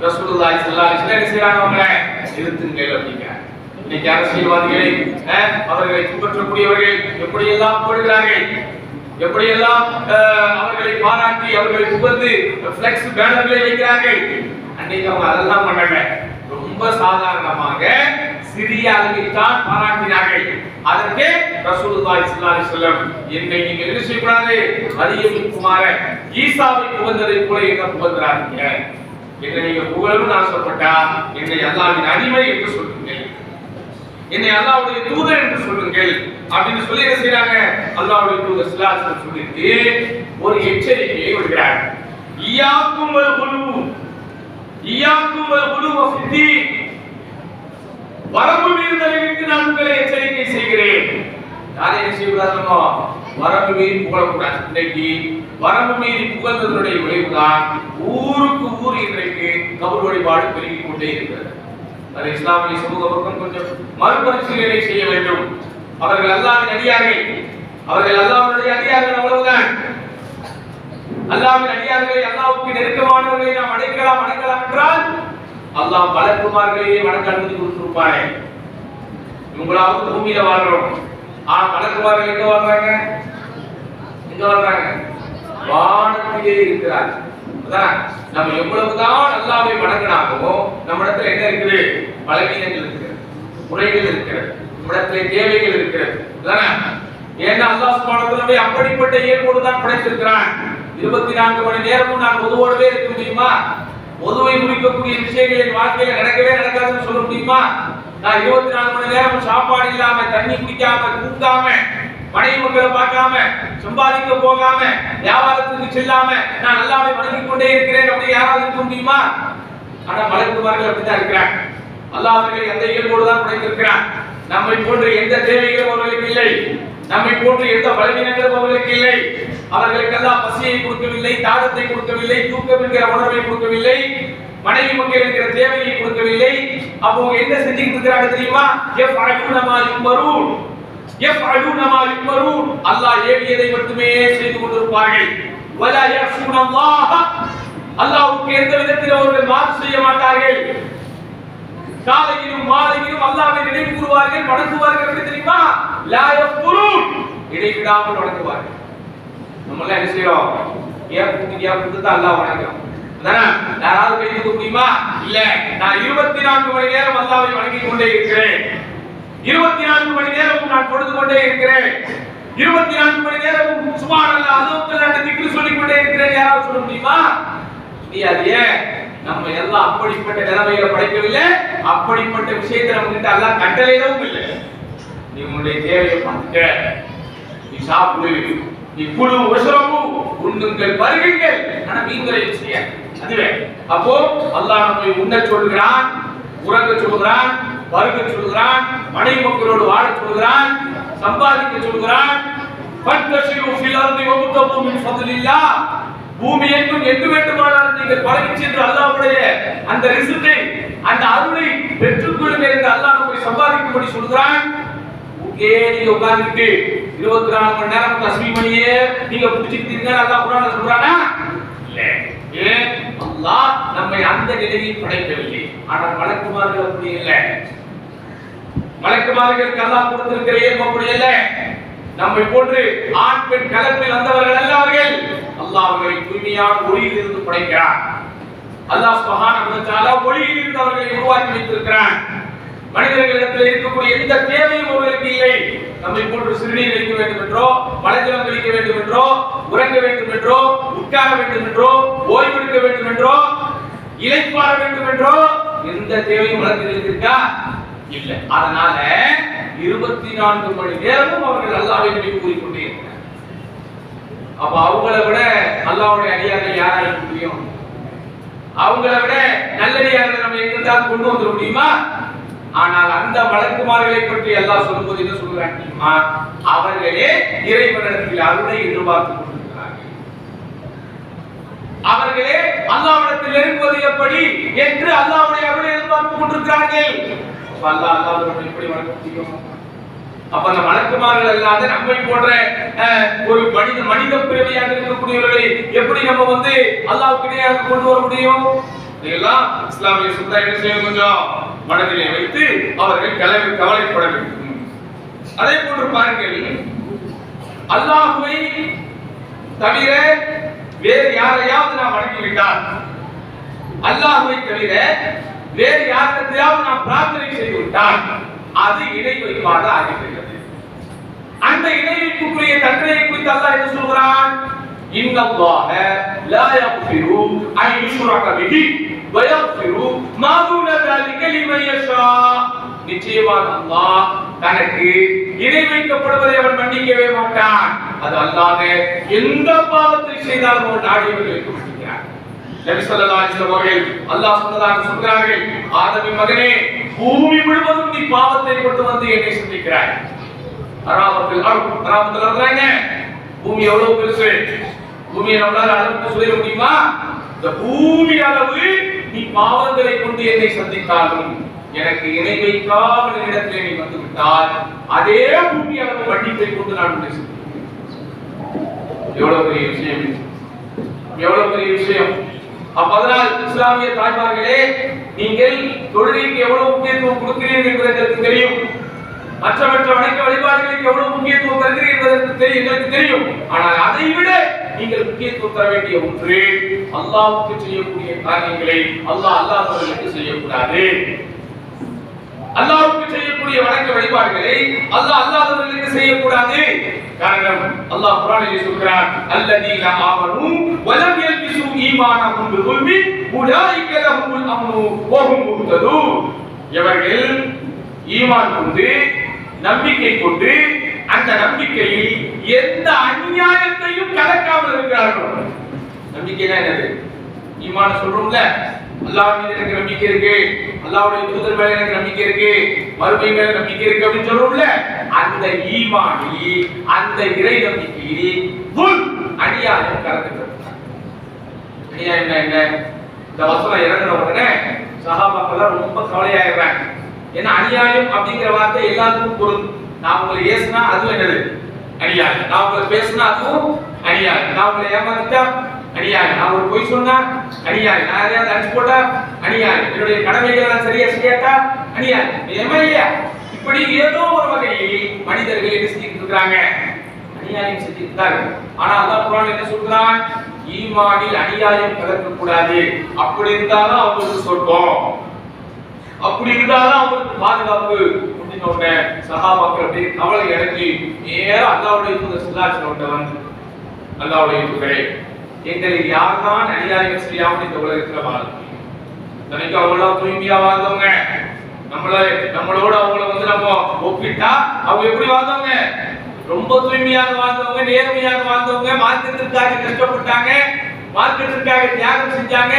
A: ரசூலுல்லாஹி ஸல்லல்லாஹு அலைஹி வஸல்லம் செய்றாங்க, நிறுத்துங்கள் அப்படிங்கிறாங்க. இன்னைக்கு அரசியல்வாதிகளை, அவர்களை பின்பற்றக்கூடியவர்கள் எப்படியெல்லாம் போடுகிறார்கள், எப்படியெல்லாம் அவர்களை பாராட்டி அவர்களை புகழ்ந்து ஃப்ளெக்ஸ் பேனர்களை வைக்கிறார்கள். அன்னைக்கு அவங்க அதெல்லாம் பண்ணல, ரொம்ப சாதாரணமாக சிறிய அளவில் தான் பாராட்டினார்கள். அதற்கு ரசூலுல்லாஹி ஸல்லல்லாஹு அலைஹி வஸல்லம் என்னை நீங்க என்ன செய்யக்கூடாது? மரியமின் குமாரன் ஈசாவை புகழ்ந்ததை போல என்ன புகழ்கிறாங்க? என்னை நீங்க புகழணும்னு ஆசைப்பட்டா என்னை அல்லாஹ்வின் அடிமை என்று சொல்லுங்கள், என்னை அல்லாஹ்வுடைய தூதர் என்று சொல்லுங்கள் அப்படின்னு சொல்லி என்ன செய்றாங்க? அல்லாஹ்வுடைய தூதர் ஸல்லல்லாஹு அலைஹி வஸல்லம் சொல்லிட்டு ஒரு எச்சரிக்கையை விடுகிறார். இய்யாக்கும் வல் குலு, இய்யாக்கும் வல் குலு ஃபித்தி, வரம்பு மீறுதலை விட்டு நான் உங்களை எச்சரிக்கை செய்கிறேன். யாரை என்ன செய்யக்கூடாதுமோ வரம்பு மீறி புகழக்கூடாது. இன்றைக்கு வரம்பு மீறி புகழ்ந்ததனுடைய விளைவுதான் ஊருக்கு ஊர் இன்றைக்கு கபர் வழிபாடு பெருகிக் கொண்டே இருக்கிறது. அது இஸ்லாமிய சமூக பக்கம் கொஞ்சம் மறுபரிசீலனை செய்ய வேண்டும். அவர்கள் அல்லாஹ்வின் அடியார்கள், அவர்கள் அல்லாஹ்வுடைய அடியார்கள், அவ்வளவுதான். அல்லாஹ்வின் அடியார்களை, அல்லாஹ்வுக்கு நெருக்கமானவர்களை நாம் அடைக்கலாம் என்றால் அல்லாஹ் மலக்குமார்களையே வணங்க அனுமதி கொடுத்திருப்பானே. இவங்களாவது பூமியில வாழ்றோம், மலக்குமார்கள் எங்க வாழ்றாங்க? எங்க வாழ்றாங்க? வானத்திலே இருக்கிறார். நம்ம எவ்வளவுதான் அல்லாஹ்வை வணங்கினாலும் நம்மிடத்துல என்ன இருக்குது? பலவீனங்கள் இருக்கிறது, குறைகள் இருக்கிறது, நம்மிடத்துல தேவைகள் இருக்கிறது. ஏன்னா அல்லாஹ் சுப்ஹானஹு வ தஆலா அப்படிப்பட்ட இயல்போடு தான் படைத்திருக்கிறான். 24 மணி நேரமும் நான் ஒதுவோடவே இருக்க முடியுமா? ஒதுவை முடிக்கக்கூடிய விஷயங்கள் என் வாழ்க்கையில நடக்கவே நடக்காதுன்னு சொல்ல முடியுமா? நான் 24 மணி நேரம் சாப்பாடு இல்லாம, தண்ணி குடிக்காம, தூங்காம, மனைவி மக்களை பார்க்காம, சம்பாதிக்க போகாம, வியாபாரத்துக்கு செல்லாம நான் அல்லாஹ்வை வணங்கிக் கொண்டே இருக்கிறேன் அப்படி யாராவது இருக்க முடியுமா? ஆனா மலக்குமார்கள் அப்படித்தான் இருக்கிறாங்க. அல்லாஹ் அவர்களை அந்த இயல்போடு தான் படைத்திருக்கிறான். நம்மை போன்ற எந்த தேவைகளும் அவர்களுக்கு இல்லை, நம்மை போன்ற எந்த பலவீனங்களும் அவர்களுக்கு இல்லை. அவர்களுக்கு எல்லாம் பசியை கொடுக்கவில்லை, தாகத்தை கொடுக்கவில்லை, தூக்கம் என்கிற உணர்வை கொடுக்கவில்லை, மனைவி மக்கள் என்கிற தேவையை கொடுக்கவில்லை. அப்போ என்ன செஞ்சுக்கிட்டு இருக்கிறாங்க தெரியுமா? அல்லாஹ் ஏவியதை மட்டுமே செய்து கொண்டிருப்பார்கள். வலா யஸூனல்லாஹ, அல்லாஹ்வுக்கு எந்த விதத்தில் அவர்கள் மாறு செய்ய மாட்டார்கள். காலையிலும் மாலையிலும் அல்லாஹ்வை நினைவு கூறுவார்கள், வணங்குவார்கள். எப்படி தெரியுமா? லா யஃபுரூன், இடைவிடாமல் வணங்குவார்கள். நம்ம எல்லாம் என்ன செய்யறோம்? ஏன் தான் அல்லாஹ் வணங்குறோம். அதானே? யாராவது கை தூக்க முடியுமா? இல்ல. நான் 24 மணி நேரம் அல்லாஹ்வை வணங்கிக் கொண்டே இருக்கிறேன், 24 மணி நேரமும் நான் தொழுது கொண்டே இருக்கிறேன், 24 மணி நேரமும் சுப்ஹானல்லாஹ் அல்லாஹ்வுக்கு திக்ர் சொல்லிக் கொண்டே இருக்கிறேன். யாராவது சொல்ல முடியுமா? முடியாது. நம்ம எல்லாம் அப்படிப்பட்ட நிலைமையில படைக்கவில்லை, அப்படிப்பட்ட விஷயத்தை நம்ம கிட்ட அல்லாஹ் கட்டளையிடவும் இல்லை. நீ உன்னுடைய தேவையை பார்த்துக்க, நீ சாப்பிடு, நீ குழு வசரமு, உண்ணுங்கள், பருகுங்கள், ஆனா மீன்களை செய்ய. அதுவே அப்போ அல்லாஹ் நம்மை உண்ண சொல்கிறான், உறங்க சொல்கிறான், பருக சொல்கிறான், மனைவி மக்களோடு வாழ சொல்கிறான், சம்பாதிக்க சொல்கிறான். ஃபன்தஷிரு ஃபில் அர்தி வப்தகு மின் ஃபத்லில்லாஹ், பூமி எங்கும் எங்கு வேண்டுமானாலும் நீங்கள் பரவி சென்று அல்லாஹ்வுடைய அந்த ரிஸ்கை, அந்த அருளை பெற்றுக் கொள்ளுங்கள் என்று அல்லாஹ் நம்மை சம்பாதிக்கும்படி சொல்கிறான். நீங்க உட்கார்ந்துட்டு 24 மணி நேரம் தஸ்பீஹ் பண்ணியே நீங்க புடிச்சிட்டீங்க அல்லாஹ் குர்ஆன்ல சொல்றானா? இல்ல. ஏன்? அல்லாஹ் நம்மை அந்த நிலையில் படைக்கவில்லை. ஆனால் மலக்குமார்கள் அப்படி இல்ல. மலக்குமார்களுக்கு அல்லாஹ் கொடுத்திருக்கிற இயல்பு அப்படி இல்ல. நம்மை போன்று ஆண் பெண் கலப்பில் வந்தவர்கள் அல்ல அவர்கள். அல்லாஹ் அவர்களை தூய்மையான ஒளியில் இருந்து படைக்கிறான். அல்லாஹ் சுப்ஹானஹு வ தஆலா ஒளியில் இருந்து அவர்களை உருவாக்கி வைத்திருக்கிறான். மனிதர்களிடத்தில் இருக்கக்கூடிய எந்த தேவையும் அவர்களுக்கு இல்லை. நம்மை போன்று சிறுநீர் வைக்க வேண்டும் என்றோ, மலஜலம் கழிக்க வேண்டும் என்றோ, உறங்க வேண்டும் என்றோ, உட்கார வேண்டும் என்றோ, ஓய்வெடுக்க வேண்டும் என்றோ, இளைப்பாற வேண்டும் என்றோ எந்த தேவையும் மனிதர்களுக்கு இருக்கா? இல்லை. அதனால 24 மணி நேரமும் அவர்கள் அல்லாஹ்வை நினைவு கூறிக்கொண்டே இருக்கிறார். அப்ப அவங்களை விட அல்லாஹ்வுடைய அடியார்கள் யாரா இருக்க முடியும்? அவங்களை விட நல்லடியார்களை நம்ம எங்கிருந்தாவது கொண்டு வந்துட முடியுமா? ஆனால் அந்த மலக்குமார்களை பற்றி அல்லாஹ் சொல்லும்போது என்ன சொல்றான் தெரியுமா? அவர்களே இறைவனிடத்தில் அருளை எதிர்பார்த்து கொண்டிருக்கிறார்கள். அவர்களே அல்லாஹ்விடத்தில் நெருங்குவது எப்படி என்று அல்லாஹ்வுடைய அருளை எதிர்பார்த்து கொண்டிருக்கிறார்கள். அல்லாஹ் எப்படி வணங்க முடியும்? அப்ப அந்த மலக்குமார்கள் அல்லாத நம்மை போன்ற ஒரு மனித பிறவியாக இருக்கக்கூடியவர்களை எப்படி நம்ம அல்லாஹ்வுக்கு இணையாக கொண்டு வர முடியும்? இதெல்லாம் இஸ்லாமிய சமுதாயத்தை கொஞ்சம் மனதிலே வைத்து அவர்கள் கவலைப்பட வேண்டும். அதே போன்று பாருங்கள், அல்லாஹ்வை தவிர வேறு யாரையாவது நாம் வணங்கிவிட்டால், அல்லாஹ்வை தவிர வேறு யாரிடத்திலாவது நாம் பிரார்த்தனை செய்துவிட்டால் அது இணை வைப்பாக ஆகிவிடுகிறது. அந்த இணை வைப்புக்குரிய தண்டனையை குறித்து அல்லாஹ் என்ன சொல்கிறான்? இன்னல்லாஹ லா யக்ஃபிரு அன் யுஷ்ரக பிஹி வ யக்ஃபிரு மா தூன ذلك லிமன் யஷா. நிச்சயமாக அல்லாஹ் தனக்கு இணை வைக்கப்படுவதை அவன் மன்னிக்கவே மாட்டான். அது அல்லாஹ் எந்த பாவத்தை செய்தாலும் அவன் நாடியவர்களுக்கு மன்னிக்கிறான். நபி ஸல்லல்லாஹு அலைஹி வஸல்லம் அவர்கள் அல்லாஹ் சொன்னதாக சொல்கிறார்கள், ஆதமின் மகனே, பூமி முழுவதும் நீ பாவத்தை கொண்டு வந்து என்னை சந்திக்கிறாய். அராமத்தில் அருள்றாங்க. பூமி எவ்வளவு பெருசு? பூமியை நம்மளால அளவுக்கு சொல்ல முடியுமா? இந்த பூமி அளவு நீ பாவங்களை கொண்டு என்னை சந்தித்தாலும் எனக்கு இணை வைக்காமல் இடத்திலே நீ வந்து விட்டால் அதே பூமி அளவு மன்னிப்பை கொண்டு நான் உன்னை சிந்திப்பேன். எவ்வளவு பெரிய விஷயம், எவ்வளவு பெரிய விஷயம். அப்பதனால் இஸ்லாமிய தாய்மார்களே, நீங்கள் தொழுகைக்கு எவ்வளவு முக்கியத்துவம் கொடுக்கிறீர்கள் என்பது எனக்கு தெரியும். மற்ற வணக்க வழிபாடுகளுக்கு எவ்வளவு முக்கியத்துவம் தருகிறீர்கள் என்பது எங்களுக்கு தெரியும். ஆனால் அதை விட நீங்கள் முக்கியத்துவம் தர வேண்டிய ஒன்று, அல்லாஹ்வுக்கு செய்யக்கூடிய காரியங்களை அல்லாஹ்வுக்கு செய்யக்கூடாது. அல்லாஹ்வுக்கு செய்யக்கூடிய வணக்க வழிபாடுகளை அல்லாஹ்வுக்கு செய்யக்கூடாது. காரணம், அல்லாஹ் குர்ஆனில் சொல்கிறார், அல்லதீன ஆமனூ வலம் யல்பிஸூ ஈமானஹும் பிதுல்மி உலாயிக லஹுமுல் அம்னு வஹும் முஹ்ததூன். இவர்கள் ஈமான் கொண்டு நம்பிக்கை கொண்டு அந்த நம்பிக்கையில் எந்த அநியாயத்தையும் கலக்காமல் இருக்கிறார்கள். நம்பிக்கைனா என்னது? ஈமான் சொல்றோம்ல, அல்லாஹ் மீது எனக்கு நம்பிக்கை இருக்கு, அல்லாஹ்வுடைய தூதர் மேல எனக்கு நம்பிக்கை இருக்கு, மறுமை மேல நம்பிக்கை இருக்கு அப்படின்னு சொல்றோம்ல, அந்த ஈமானில் அந்த இறை நம்பிக்கையில் அநியாயம் கலந்துக்கிறது. அநியாயம் என்ன? இந்த வசனம் இறங்கின உடனே சஹாபாக்கள் ரொம்ப கவலையாயிடுறாங்க. ஏன்னா அநியாயம் அப்படிங்கிற வார்த்தை எல்லாத்துக்கும் பொருந்தும். நான் உங்களை ஏசுனா அதுவும் என்னது? அநியாயம். நான் உங்களை பேசுனா அதுவும் அநியாயம். நான் உங்களை ஏமாத்திட்டா அநியாயம். நான் ஒரு பொய் சொன்னா அநியாயம். நான் எதையாவது அடிச்சு போட்டா அநியாயம். என்னுடைய கடமைகளை நான் சரியா செய்யாட்டா அநியாயம். இல்லையா? இப்படி ஏதோ ஒரு வகையில் மனிதர்கள் என்ன செஞ்சுட்டு இருக்காங்க? அநியாயம் செஞ்சுட்டு இருக்காங்க. ஆனா அல்லாஹ் குர்ஆன்ல என்ன சொல்றான்? ஈமானில் அநியாயம் கலக்க கூடாது. அப்படி இருந்தாலும் அவங்களுக்கு சொர்க்கம், அப்படி இருந்தாலும் அவங்களுக்கு பாதுகாப்பு. உடனே சஹாபாக்கள் அப்படியே கவலை அடைஞ்சு நேரா அல்லாஹ்வுடைய தூதர் ஸல்லல்லாஹு அலைஹி வஸல்லம் வந்து, அல்லாஹ்வுடைய தூதரே, எங்களில் யார்தான் அநியாயம் செய்யாமல் இந்த உலகத்துல வாழ்க்கை தனக்கு அவ்வளவு தூய்மையா வாழ்ந்தவங்க, நம்மளோட அவங்கள வந்து நம்ம ஒப்பிட்டா அவங்க எப்படி வாழ்ந்தவங்க? ரொம்ப தூய்மையாக வாழ்ந்தவங்க, நேர்மையாக வாழ்ந்தவங்க, மார்க்கத்திற்காக கஷ்டப்பட்டாங்க, மார்க்கத்திற்காக தியாகம் செஞ்சாங்க,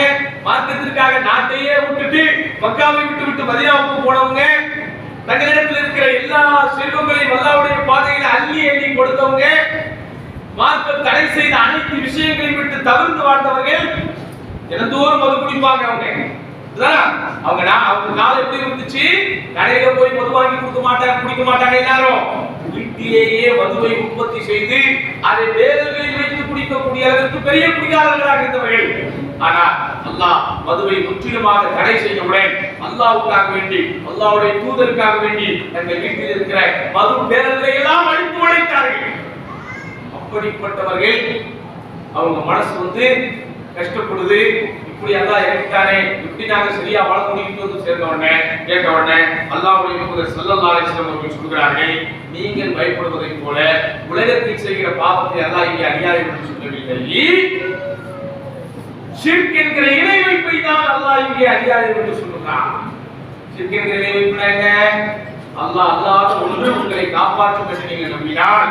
A: மார்க்கத்திற்காக நாட்டையே விட்டுட்டு மக்காவை விட்டு மதீனாவுக்கு போனவங்க, தங்களிடத்தில் இருக்கிற எல்லா செல்வங்களையும் அல்லாஹ்வுடைய பாதையில அள்ளி அள்ளி கொடுத்தவங்க, மார்க்கம் தடை செய்த அனைத்து விஷயங்களையும் விட்டு தவிர்த்து வாழ்ந்தவர்கள். தினந்தோறும் மது குடிப்பாங்க அவங்க. அவங்க காலம் எப்படி இருந்துச்சு? கடையில போய் மது வாங்கி கொடுக்க மாட்டாங்க, குடிக்க மாட்டாங்க. எல்லாரும் வீட்டிலேயே மதுவை உற்பத்தி செய்து அதை பேரல்களில் வைத்து குடிக்கக்கூடிய அளவுக்கு பெரிய குடிகாரர்களாக இருந்தவர்கள். ஆனா அல்லாஹ் மதுவை முற்றிலுமாக தடை செய்தவுடன் அல்லாஹ்வுக்காக வேண்டி, அல்லாஹ்வுடைய தூதருக்காக வேண்டி தங்கள் வீட்டில் இருக்கிற மது பேரல்களை எல்லாம் அழித்து உடைத்தார்கள். அப்படிப்பட்டவர்கள் அவங்க மனசு வந்து கஷ்டப்படுது. இப்படி அல்லாஹ் இறக்கிட்டானே, இப்படி நாங்க சரியா வாழ முடியும் வந்து சேர்ந்த உடனே கேட்ட உடனே அல்லாஹ்வுடைய தூதர் ஸல்லல்லாஹு அலைஹி வஸல்லம் அவர்கள் சொல்கிறார்கள், நீங்கள் பயப்படுவதை போல உலகத்தில் செய்கிற பாவத்தை அல்லாஹ் இங்கே அநியாயம் என்று சொல்லவில்லை, ஷிர்க் என்கிற இணை வைப்பை தான் அல்லாஹ் இங்கே அநியாயம் என்று சொல்கிறான். ஷிர்க் என்கிற இணை வைப்பு என்ன? அல்லாஹ் அல்லாஹ் ஒன்று உங்களை காப்பாற்றும் என்று நீங்கள் நம்பினால்,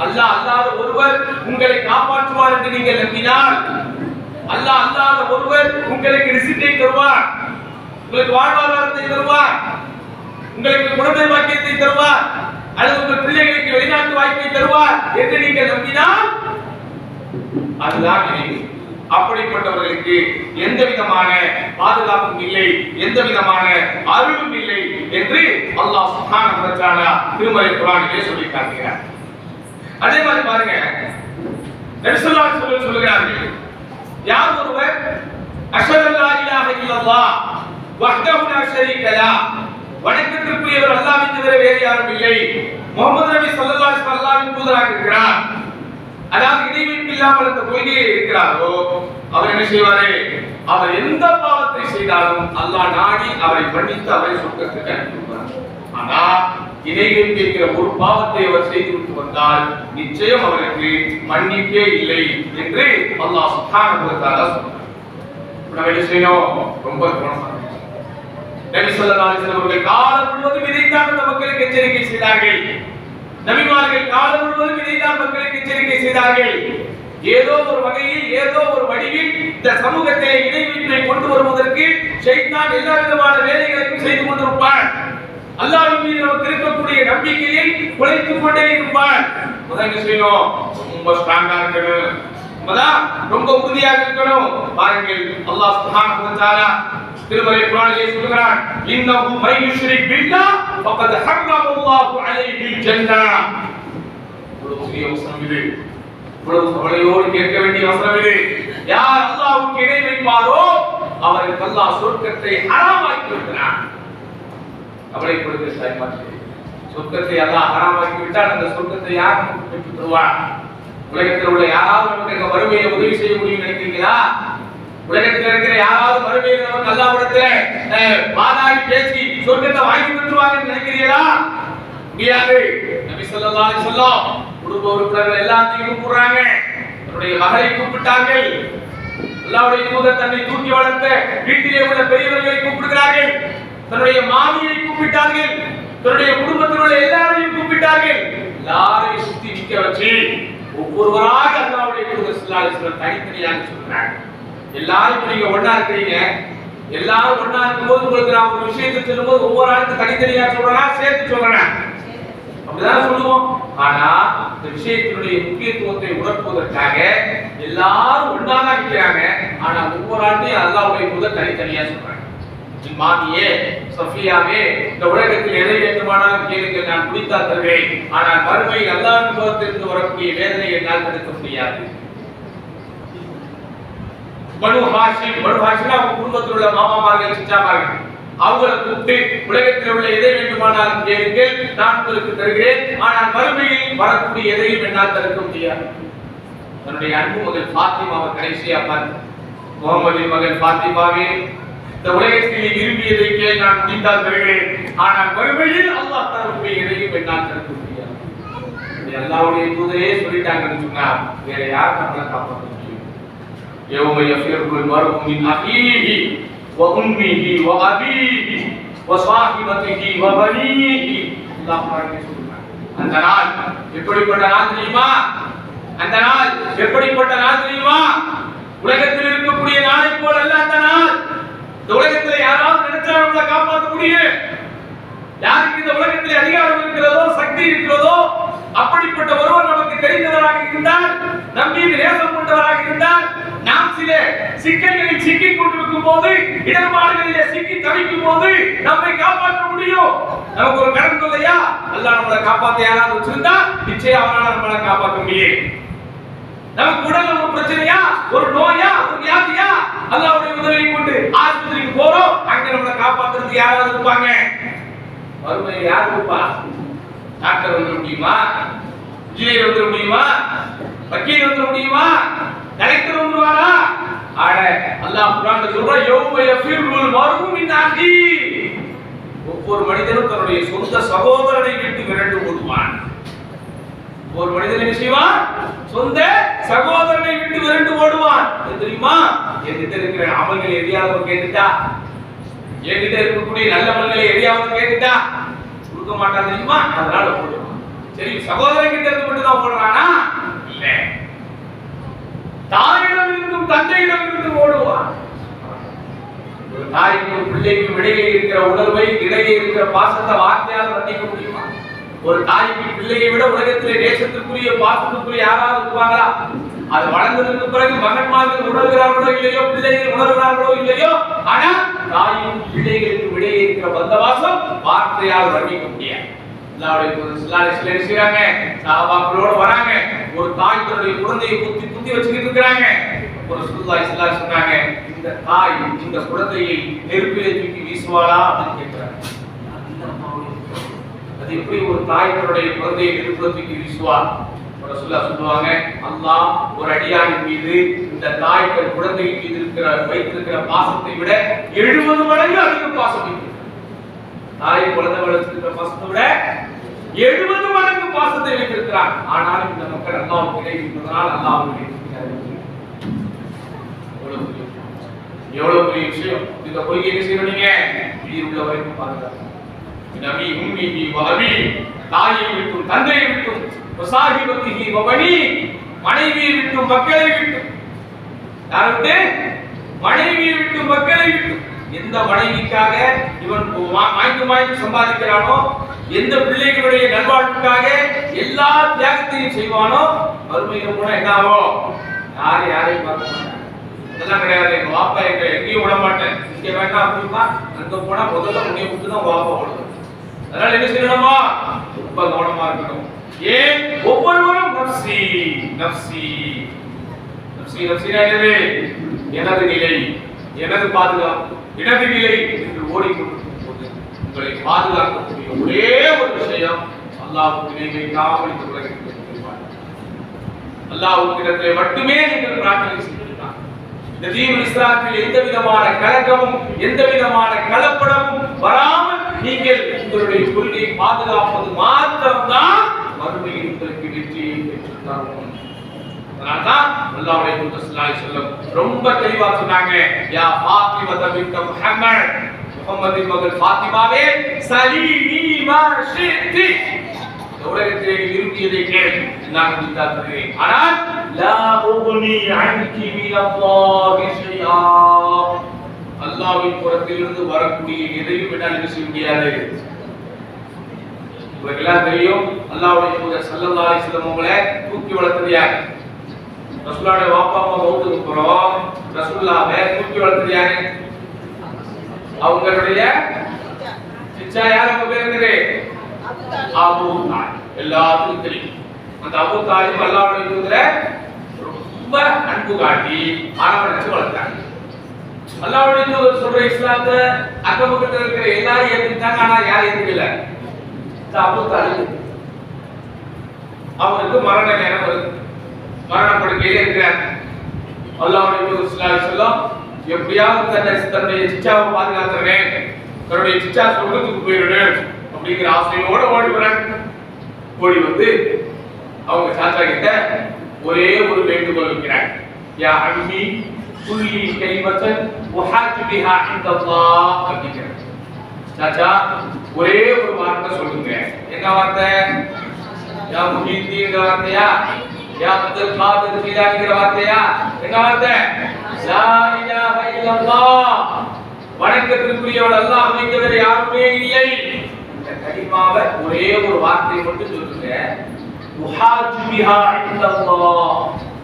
A: அல்லாஹ் அல்லாத ஒருவர் உங்களை காப்பாற்றுவார் என்று நீங்கள் நம்பினால், அல்லாஹ் அல்லாத ஒருவர் உங்களுக்கு ரிசிப்டை தருவார், உங்களுக்கு வாழ்வாதாரத்தை தருவார், உங்களுக்கு குழந்தை பாக்கியத்தை தருவார், அல்லது உங்கள் பிள்ளைகளுக்கு வெளிநாட்டு வாய்ப்பை தருவார் என்று நீங்கள் நம்பினால் அதுதான் இணை. அப்படிப்பட்டவர்களுக்கு எந்த விதமான பாதுகாப்பும் இல்லை, எந்த விதமான அருளும் இல்லை என்று அல்லாஹ் சுப்ஹானஹு வ தஆலா திருமறை குர்ஆனிலே சொல்லி காட்டுகிறார். அதே மாதிரி பாருங்க, நபி ஸல்லல்லாஹு அலைஹி வஸல்லம் சொல்கிறார்கள், யார் ஒருவர் அஷ்ஹது அல்லா இலாஹ இல்லல்லாஹ் வஹ்தஹு லா ஷரீக லஹ், வணக்கத்திற்குரியவர் அல்லாஹ்வை தவிர வேறு யாரும் இல்லை, முஹம்மது நபி ஸல்லல்லாஹு அலைஹி வஸல்லம் அல்லாஹ்வின் தூதராக இருக்கிறார், அதாவது இணை வைப்பு இல்லாமல் அந்த கொள்கையை இருக்கிறாரோ அவர் என்ன செய்வாரு? அவர் எந்த பாவத்தை செய்தாலும் அல்லாஹ் நாடி அவரை மன்னித்து அவரை சொர்க்கத்துக்கு அனுப்புவார். ஆனா இணை வைக்கிற ஒரு பாவத்தை அவர் செய்துவிட்டு வந்தால் நிச்சயம் அவருக்கு மன்னிப்பே இல்லை என்று அல்லாஹ் சுப்ஹானஹு வ தஆலா சொல்றார். நம்ம என்ன செய்யணும்? ரொம்ப கவனமா இருக்கணும். நபி ஸல்லல்லாஹு அலைஹி வஸல்லம் அவர்கள் காலம் முழுவதும் இதைத்தான் அந்த மக்களுக்கு எச்சரிக்கை செய்தார்கள். நபிமார்கள் காலம் முழுவதும் இதைத்தான் மக்களுக்கு எச்சரிக்கை செய்தார்கள். ஏதோ ஒரு வகையில், ஏதோ ஒரு வடிவில் இந்த சமூகத்தை இணை வைப்பை கொண்டு வருவதற்கு ஷைத்தான் எல்லா விதமான வேலைகளையும் செய்து கொண்டிருப்பான். அல்லாஹ்வின் மீது நமக்கு இருக்கக்கூடிய நம்பிக்கையை குலைத்துக் கொண்டே இருப்பான். முதல்ல செய்யணும், ரொம்ப ஸ்ட்ராங்கா இருக்கணும், ரொம்ப உறுதியாக இருக்கணும். பாருங்கள், அல்லாஹ் சுப்ஹானஹு வ தஆலா திருமறை குர்ஆனிலே சொல்கிறார், இன்னஹு மை யுஷ்ரிக் பில்லாஹ் ஃபகத் ஹர்ரமல்லாஹு அலைஹில் ஜன்னah. இவ்வளவு பெரிய வசனம் இது, இவ்வளவு கவலையோடு கேட்க வேண்டிய வசனம் இது. யார் அல்லாஹ்வுக்கு இணை வைப்பாரோ அவருக்கு அல்லாஹ் சொர்க்கத்தை ஹராமாக்கி விட்டான். கவலைப்படுகிற தாய்மார்களே, சொர்க்கத்தை அல்லாஹ் ஹராமாக்கி விட்டால் அந்த சொர்க்கத்தை யார் நமக்கு பெற்று தருவார்? உலகத்தில் உள்ள யாராவது நமக்கு வறுமையை உதவி செய்ய முடியும் நினைக்கிறீங்களா? உலகத்தில் இருக்கிற யாராவது வறுமையை நமக்கு அல்லாஹ்விடத்தில் வாதாடி பேசி சொர்க்கத்தை வாங்கி தருவாங்கன்னு நினைக்கிறீங்களா? முடியாது. நபி ஸல்லல்லாஹு அலைஹி வஸல்லம் குடும்ப உறுப்பினர்கள் எல்லாத்தையும் கூப்பிடுறாங்க. தன்னுடைய மகளை கூப்பிட்டார்கள். அல்லாஹ்வுடைய தூதர் தன்னை தூக்கி வளர்த்த வீட்டிலே உள்ள பெரியவர்களை கூப்பிடுகிறார்கள். தன்னுடைய மாமியை கூப்பிட்டார்கள். தன்னுடைய குடும்பத்தில் உள்ள எல்லாரையும் கூப்பிட்டார்கள். எல்லாரையும் சுத்தி நிக்க வச்சு ஒவ்வொருவராக அல்லாஹ்வுடைய தூதர் ஸல்லல்லாஹு அலைஹி வஸல்லம் தனித்தனியாக சொல்றாங்க. எல்லாரும் நீங்க ஒண்ணா இருக்கீங்க, எல்லாரும் ஒண்ணா இருக்கும்போது உங்களுக்கு நான் ஒரு விஷயத்தை சொல்லும்போது ஒவ்வொரு ஆளுக்கு தனித்தனியா சொல்றேனா சேர்த்து சொல்றேன் அப்படிதான் சொல்லுவோம். ஆனா இந்த விஷயத்தினுடைய முக்கியத்துவத்தை உணர்த்துவதற்காக எல்லாரும் ஒண்ணாதான் நிற்கிறாங்க. ஆனா ஒவ்வொரு ஆட்டையும் அல்லாஹ்வுடைய தூதர் தனித்தனியா சொல்றாங்க. மாமியே, சஃபியாவே, இந்த உலகத்தில் எதை வேண்டுமானாலும் கேளுங்கள், நான் குடித்தா தருவேன். ஆனால் மறுமையில் அல்லாஹ்வின் புறத்திலிருந்து வரக்கூடிய வேதனை என்னால் தடுக்க முடியாது. பனு ஹாஷிம் அவங்க குடும்பத்தில் உள்ள மாமாமார்கள், சிச்சாமார்கள், அவங்களை கூப்பிட்டு உலகத்தில் உள்ள எதை வேண்டுமானாலும் கேளுங்கள், நான் உங்களுக்கு தருகிறேன். ஆனால் மறுமையில் வரக்கூடிய எதையும் என்னால் தடுக்க முடியாது. தன்னுடைய அன்பு மகள் ஃபாத்திமாவை கடைசியா பார்த்து, முகமதின் மகள் ஃபாத்திமாவே, இந்த உலகத்தில் விரும்பியதை கேள், நான் முடிந்தால் தருகிறேன். ஆனால் மறுமையில் அல்லாஹ் தரக்கூடிய எதையும் என்னால் தடுக்க முடியாது. அல்லாஹ்வுடைய தூதரே சொல்லிட்டாங்கன்னு சொன்னா வேற யார் நம்மளை காப்பாற்ற முடியும்? يوم يفر المرء من أخيه وأمه وأبيه وصاحبته وبنيه. அல்லாஹ் குர்ஆனில் சொல்றார். அந்த நாள் எப்படிப்பட்ட நாள் தெரியுமா? அந்த நாள் எப்படிப்பட்ட நாள் தெரியுமா? உலகத்தில் இருக்கக்கூடிய நாளை போல அல்ல அந்த நாள். இந்த உலகத்தில் யாராவது நினைச்சா நம்மளை காப்பாற்ற முடியும்? யாருக்கு இந்த உலகத்தில் அதிகாரம் இருக்கிறதோ, சக்தி இருக்கிறதோ, அப்படிப்பட்ட ஒருவர் நமக்கு தெரிந்தவராக இருந்தால், நம் மீது நேசம் கொண்டவராக இருந்தால், நாம் சில சிக்கல்களில் சிக்கிக் கொண்டிருக்கும் போது, இடர்பாடுகளிலே சிக்கி தவிக்கும் போது நம்மை காப்பாற்ற முடியும். நமக்கு ஒரு கடன் இல்லையா, அல்லாஹ் நம்மளை காப்பாற்ற யாராவது வச்சிருந்தா நிச்சயம் அவரால் நம்மளை காப்பாற்ற முடியும். நமக்கு உடல்ல ஒரு பிரச்சனையா, ஒரு நோயா, ஒரு வியாதியா, அல்லாஹ்வுடைய உதவியை கொண்டு ஆஸ்பத்திரிக்கு போறோம், அங்க நம்மளை காப்பாற்றுறதுக்கு யாராவது இருப்பாங்க. மறுமையில் யார் இருப்பா? டாக்டர் வந்துட முடியுமா? இன்ஜினியர் வந்துட முடியுமா? வக்கீல் வந்துட முடியுமா? கலெக்டர் வந்துருவாரா? அட அல்லாஹ் குர்ஆன்ல சொல்றான், யௌம யஃபிருல் மர்உ மின் அஹீ. ஒவ்வொரு மனிதனும் தன்னுடைய சொந்த சகோதரனை விட்டு விரண்டு ஓடுவான். ஒரு மனிதன் என்ன செய்வான்? சொந்த சகோதரனை விட்டு விரண்டு ஓடுவான். தெரியுமா? என்கிட்ட இருக்கிற அமல்கள் எதையாவது கேட்டுட்டா, என்கிட்ட இருக்கக்கூடிய நல்ல அமல்களை எதையாவது கேட்டுட்டா கொடுக்க மாட்டான் தெரியுமா? அதனால ஓடுவான். சரி, சகோதரன் கிட்ட இருந்து மட்டும் தான் ஓடுறானா? இல்ல, தாயிடம் இருந்தும் தந்தையிடம் இருந்தும் ஓடுவான். ஒரு தாய்க்கு ஒரு பிள்ளைக்கு இடையே இருக்கிற உணர்வை, இடையே இருக்கிற பாசத்தை வார்த்தையால் வர்ணிக்க முடியுமா? ஒரு தாய்க்கு பிள்ளையை விட உலகத்திலே நேசத்துக்குரிய பாசத்துக்குரிய யாராவது இருப்பாங்களா? அது வளர்ந்ததற்கு பிறகு மகன்மார்கள் உணர்கிறார்களோ இல்லையோ, பிள்ளைகள் உணர்கிறார்களோ இல்லையோ, ஆனா தாயும் பிள்ளைகளுக்கு இடையே இருக்கிற பந்தவாசம் வார்த்தையால் வர்ணிக்க முடியாது. சஹாபாக்களோட வராங்க, ஒரு தாய் தன்னுடைய குழந்தையை குத்தி குத்தி வச்சுக்கிட்டு இருக்கிறாங்க. ஒரு ரசூலுல்லாஹி ஸல்லல்லாஹு அலைஹி வஸல்லம் சொன்னாங்க, இந்த தாய் இந்த குழந்தையை நெருப்பிலே தூக்கி வீசுவாளா அப்படின்னு கேட்கிறாங்க. அது எப்படி ஒரு தாய் தன்னுடைய குழந்தையை நெருப்பிலே தூக்கி வீசுவாள்? ரசூலுல்லாஹ் சொல்லுவாங்க, அல்லாஹ் ஒரு அடியானின் மீது இந்த தாய் தன் குழந்தையின் மீது வைத்திருக்கிற பாசத்தை விட 70 மடங்கு அதிக பாசம் வைத்திருக்கிறார். தாய் குழந்தை வளர்த்திருக்கிற பாசத்தை விட 70 மடங்கு பாசத்தை வைத்திருக்கிறார். ஆனாலும் இந்த மக்கள் அல்லாஹ்வுக்கு இணை வைப்பதனால் அல்லாஹ்வுக்கு எவ்வளவு பெரிய விஷயம். இந்த கொள்கை என்ன செய்யணும்? நீங்க உயிர் உள்ள வரைக்கும் பாதுகாக்க. நபி உம்மிஹி வ அபி, தாயை விட்டும் தந்தையை விட்டும், வசாஹிபத்திஹி வ பனி, மனைவியை விட்டும் மக்களை விட்டும். யாரை விட்டு? மனைவியை விட்டும் மக்களை விட்டும். எந்த மனைவிக்காக இவன் மாய்ந்து சம்பாதிக்கிறானோ, எந்த பிள்ளைகளுடைய நல்வாழ்வுக்காக எல்லா தியாகத்தையும் செய்வானோ, மறுமையில போனா என்ன ஆகும்? யாரையும் பார்க்க மாட்டாங்க. அதெல்லாம் கிடையாது. எங்க வாப்பா எங்கேயும் விட மாட்டேன், இங்க வேண்டாம் அப்படின்னா அங்க போனா முதல்ல உன்னை விட்டு தான் வாப்பா விடுவேன். அதனால என்ன செய்யணுமா, ரொம்ப கவனமா இருக்கணும். ஏன் ஒவ்வொருவரும் நப்சி நப்சி நப்சி நப்சினா என்னது, எனது நிலை, எனது பாதுகாப்பு, எனது நிலை என்று ஓடிக்கொண்டிருக்கும் போது உங்களை பாதுகாக்கக்கூடிய ஒரே ஒரு விஷயம் அல்லாஹ்வுக்கு இணை வைக்காமல் இந்த உலகத்தில் அல்லாஹ்வுக்கிடத்திலே மட்டுமே நீங்கள் பிரார்த்தனை செய்கிறீர்கள். இந்த தீனுல் இஸ்லாத்தில் எந்த விதமான கலக்கமும் எந்த விதமான கலப்படமும் வராமல் நீங்கள் உங்களுடைய கொள்கையை பாதுகாப்பது மாத்திரம்தான் மறுமையில் உங்களுக்கு வெற்றியை பெற்றுத் தரும். அதனால்தான் அல்லாஹ்வுடைய தூதர் ஸல்லல்லாஹு அலைஹி வஸல்லம் ரொம்ப தெளிவா சொன்னாங்க, யா ஃபாத்திமா பின்த் முஹம்மத், முஹம்மதின் மகள் ஃபாத்திமாவே, சலீனி மா ஷித்தி, உலகத்திலே விரும்பியதை கேள், நான் உங்களுக்கு தருகிறேன். ஆனால் லா உக்னி அன்கி மினல்லாஹி ஷைஆ, அல்லாஹ்வின் புறத்திலிருந்து வரக்கூடிய எதையும் என்னால் செய்ய முடியாது. உங்களுக்கு எல்லாம் தெரியும், அல்லாஹ்வுடைய தூதர் ஸல்லல்லாஹு அலைஹி வஸல்லம் அவங்களை தூக்கி வளர்த்தது யார்? ரசூலுல்லாஹ்வுடைய வாப்பா அம்மா மௌத்துக்கு அப்புறம் ரசூலுல்லாஹ்வை தூக்கி வளர்த்தது யாரு? அவங்களுடைய சிச்சா யார்? அவங்க பேர் என்னது? அபூ தாலிப். எல்லாத்துக்கும் தெரியும். அந்த அபூ தாலிப் அல்லாஹ்வுடைய தூதரை ரொம்ப அன்பு காட்டி அரவணைச்சு வளர்த்தாங்க. அல்லாஹ்வுடைய தூதர் சொல்ற இஸ்லாத்தை அக்கம் பக்கத்துல இருக்கிற எல்லாரும் ஏத்துக்கிட்டாங்க, ஆனா யாரும் ஏத்துக்கல. அபூ தாலிப் அவருக்கு மரண நேரம் வருது, மரண படுக்கையில இருக்கிறார். அல்லாஹ்வுடைய தூதர் ஸல்லல்லாஹு அலைஹி வஸல்லம் எப்படியாவது தன்னுடைய சிச்சாவை பாதுகாத்துறேன், தன்னுடைய சிச்சா சொர்க்கத்துக்கு போயிடுறேன் அப்படிங்கிற ஆசையோட ஓடி வராங்க. ஓடி வந்து அவங்க சாச்சா கிட்ட ஒரே ஒரு வேண்டுகோள் வைக்கிறாங்க, யா அம்மி குல்லி கலிமத்தன் வஹாஜ் பிஹா இன்தல்லாஹ் அப்படிங்கிறாங்க. சாச்சா ஒரே ஒரு வார்த்தை சொல்லுங்க. என்ன வார்த்தை? யா முஹீதீங்கிற வார்த்தையா? யா அப்துல் காதிர் ஜீலானிங்கிற வார்த்தையா? என்ன வார்த்தை? லா இலாஹ இல்லல்லாஹ், வணக்கத்திற்குரியவன் அல்லாஹ்வை தவிர யாருமே இல்லை. இந்த கலிமாவை ஒரே ஒரு வார்த்தையை மட்டும் சொல்லுங்க. வஹாஜ் பிஹா இன்தல்லாஹ்,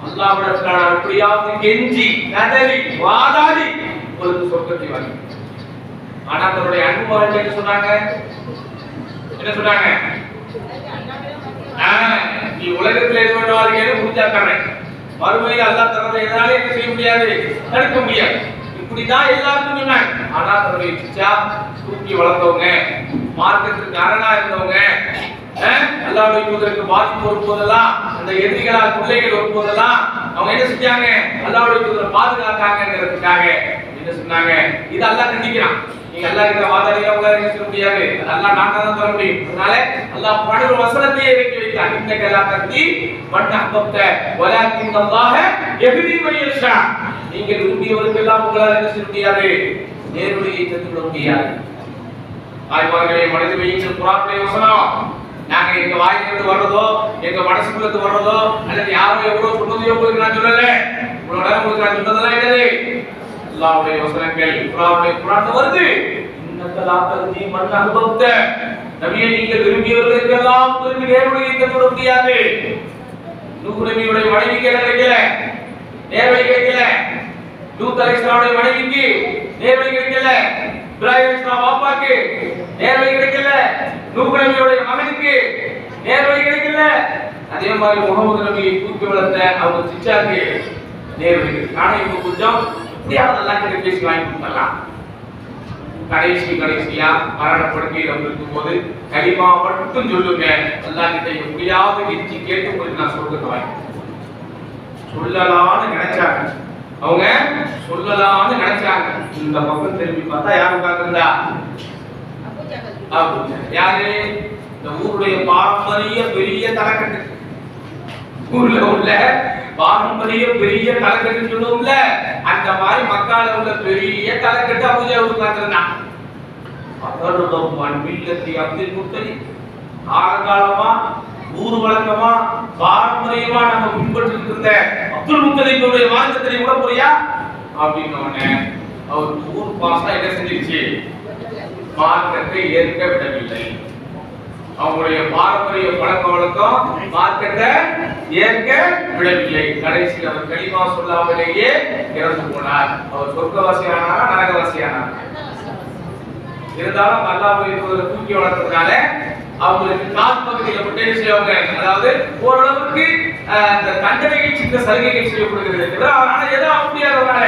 A: அல்லாஹ்விடத்தில் நான் எப்படியாவது கெஞ்சி கதறி வாதாடி உங்களுக்கு சொர்க்கத்தை வாங்கி. ஆனா தன்னுடைய அன்பு மகன் என்ன சொன்னாங்க? என்ன சொன்னாங்க? நீ உலகத்தில் எது வேண்டுமாறு முடிஞ்சா தரேன், மறுமையில் அல்லாஹ் தரதை எதனால என்ன செய்ய முடியாது, தடுக்க முடியாது. இப்படிதான் எல்லாருக்கும் சொன்னாங்க. ஆனா தன்னுடைய சிச்சா தூக்கி வளர்த்தவங்க, மார்க்கத்திற்கு அரணா இருந்தவங்க, அல்லாஹ்வுடைய தூதருக்கு பாதிப்பு வரும்போதெல்லாம், அந்த எதிரிகளால் பிள்ளைகள் வரும்போதெல்லாம் அவங்க என்ன செஞ்சாங்க? அல்லாஹ்வுடைய தூதரை பாதுகாத்தாங்கிறதுக்காக என்ன சொன்னாங்க? இது அல்லாஹ் கண்டிக்கிறான். நீங்க அல்லாஹ் கிட்ட வாதாடியா உங்களால என்ன செய்ய முடியாது, அல்லாஹ் நான் தான் தர முடியும். அதனால அல்லாஹ் பன்னிரு வசனத்தை இறக்கி வைத்தான். இன்னக லா தஹ்தி மன் அஹ்பப்த வலாக்கின் அல்லாஹ் யஹ்தி மன் யஷா, நீங்கள் விரும்பியவருக்கெல்லாம் உங்களால என்ன செய்ய முடியாது, நேர்வழியை தந்து விட முடியாது. ஆய்வாளர்களே, மனது வையுங்கள் குர்ஆனுடைய வசனம் நாங்க எங்க வாயிலிருந்து வர்றதோ எங்க மனசுக்குள்ள வர்றதோ அல்லது யாரோ எவ்வளவு சொன்னதையோ உங்களுக்கு நான் சொல்லல. இவ்வளவு நேரம் உங்களுக்கு நான் சொன்னதெல்லாம் என்னது? அல்லாஹ்வுடைய வசனங்கள் குர்ஆன்ல வருது. இன்னக லா தஹ்தி மன் அஹ்பப்த, நபியே நீங்கள் விரும்பியவர்களுக்கெல்லாம் உங்களுக்கு நேர்வழியை தந்து விட முடியாது. நூஹ் நபியுடைய மனைவிக்கு என்ன கிடைக்கல? நேர்வழி கிடைக்கல. லூத் அலைஹிஸ்ஸலாமுடைய மனைவிக்கு நேர்வழி கிடைக்கல. இப்ராஹிம் அலைஹிஸ்ஸலாம் பாப்பாக்கு நேர்வழி கிடைக்கல. நூஹ் நபியுடைய மகனுக்கு நேர்வழி கிடைக்கல. அதே மாதிரி முகமது நபியை தூக்கி வளர்த்த அவங்க சிச்சாக்கு நேர்வழி கிடைக்கல. ஆனா இவங்க கொஞ்சம் இப்படியாவது நல்லா கிட்ட பேசி வாங்கி கொடுத்துடலாம். கடைசியா மரணப்படுக்கையில் இருக்கும் போது கலிமா மட்டும் சொல்லுங்க, அல்லாஹ் கிட்ட எப்படியாவது கெஞ்சி கேட்டு உங்களுக்கு நான் சொர்க்கத்தை வாங்கி சொல்லலாம்னு நினைச்சாங்க. அவங்க சொல்லலாம்னு நினைச்சாங்க. இந்த பக்கம் திரும்பி பார்த்தா யாரு உட்கார்ந்திருந்தா? யாரு? இந்த ஊருடைய பாரம்பரிய பெரிய தலைக்கட்டு, ஊர்ல உள்ள பாரம்பரிய பெரிய தலைக்கட்டு சொல்லுவோம்ல, அந்த மாதிரி மக்கால உள்ள பெரிய தலைக்கட்டு அபூஜா உட்கார்ந்திருந்தான். அதர்தம் மன் மில்லத்தி அப்துல் முத்தலிப், காலகாலமா ஊர் வழக்கமா பாரம்பரியமா நம்ம பின்பற்றிட்டு இருந்த அப்துல் முத்தலிபுடைய மார்க்கத்தை கூட போறியா அப்படின்னு உடனே அவர் ஊர் பாசா என்ன செஞ்சிருச்சு? மார்க்கத்தை ஏற்க விடவில்லை. அவங்களுடைய பாரம்பரிய பழக்க வழக்கம் மார்க்கத்தை ஏற்க விடவில்லை. கடைசியில் அவர் கலிமா சொல்லாமலேயே இறந்து போனார். அவர் சொர்க்கவாசியானாரா நரகவாசியானார்? இருந்தாலும் அல்லாஹ்வை தூக்கி வளர்த்ததுனால அவங்களுக்கு கால் பகுதியில் மட்டும் என்ன செய்வாங்க, அதாவது ஓரளவுக்கு அந்த தண்டனைகள் சின்ன சலுகைகள் செய்யப்படுகிறது. அதனால எதோ ஆக முடியாதவனால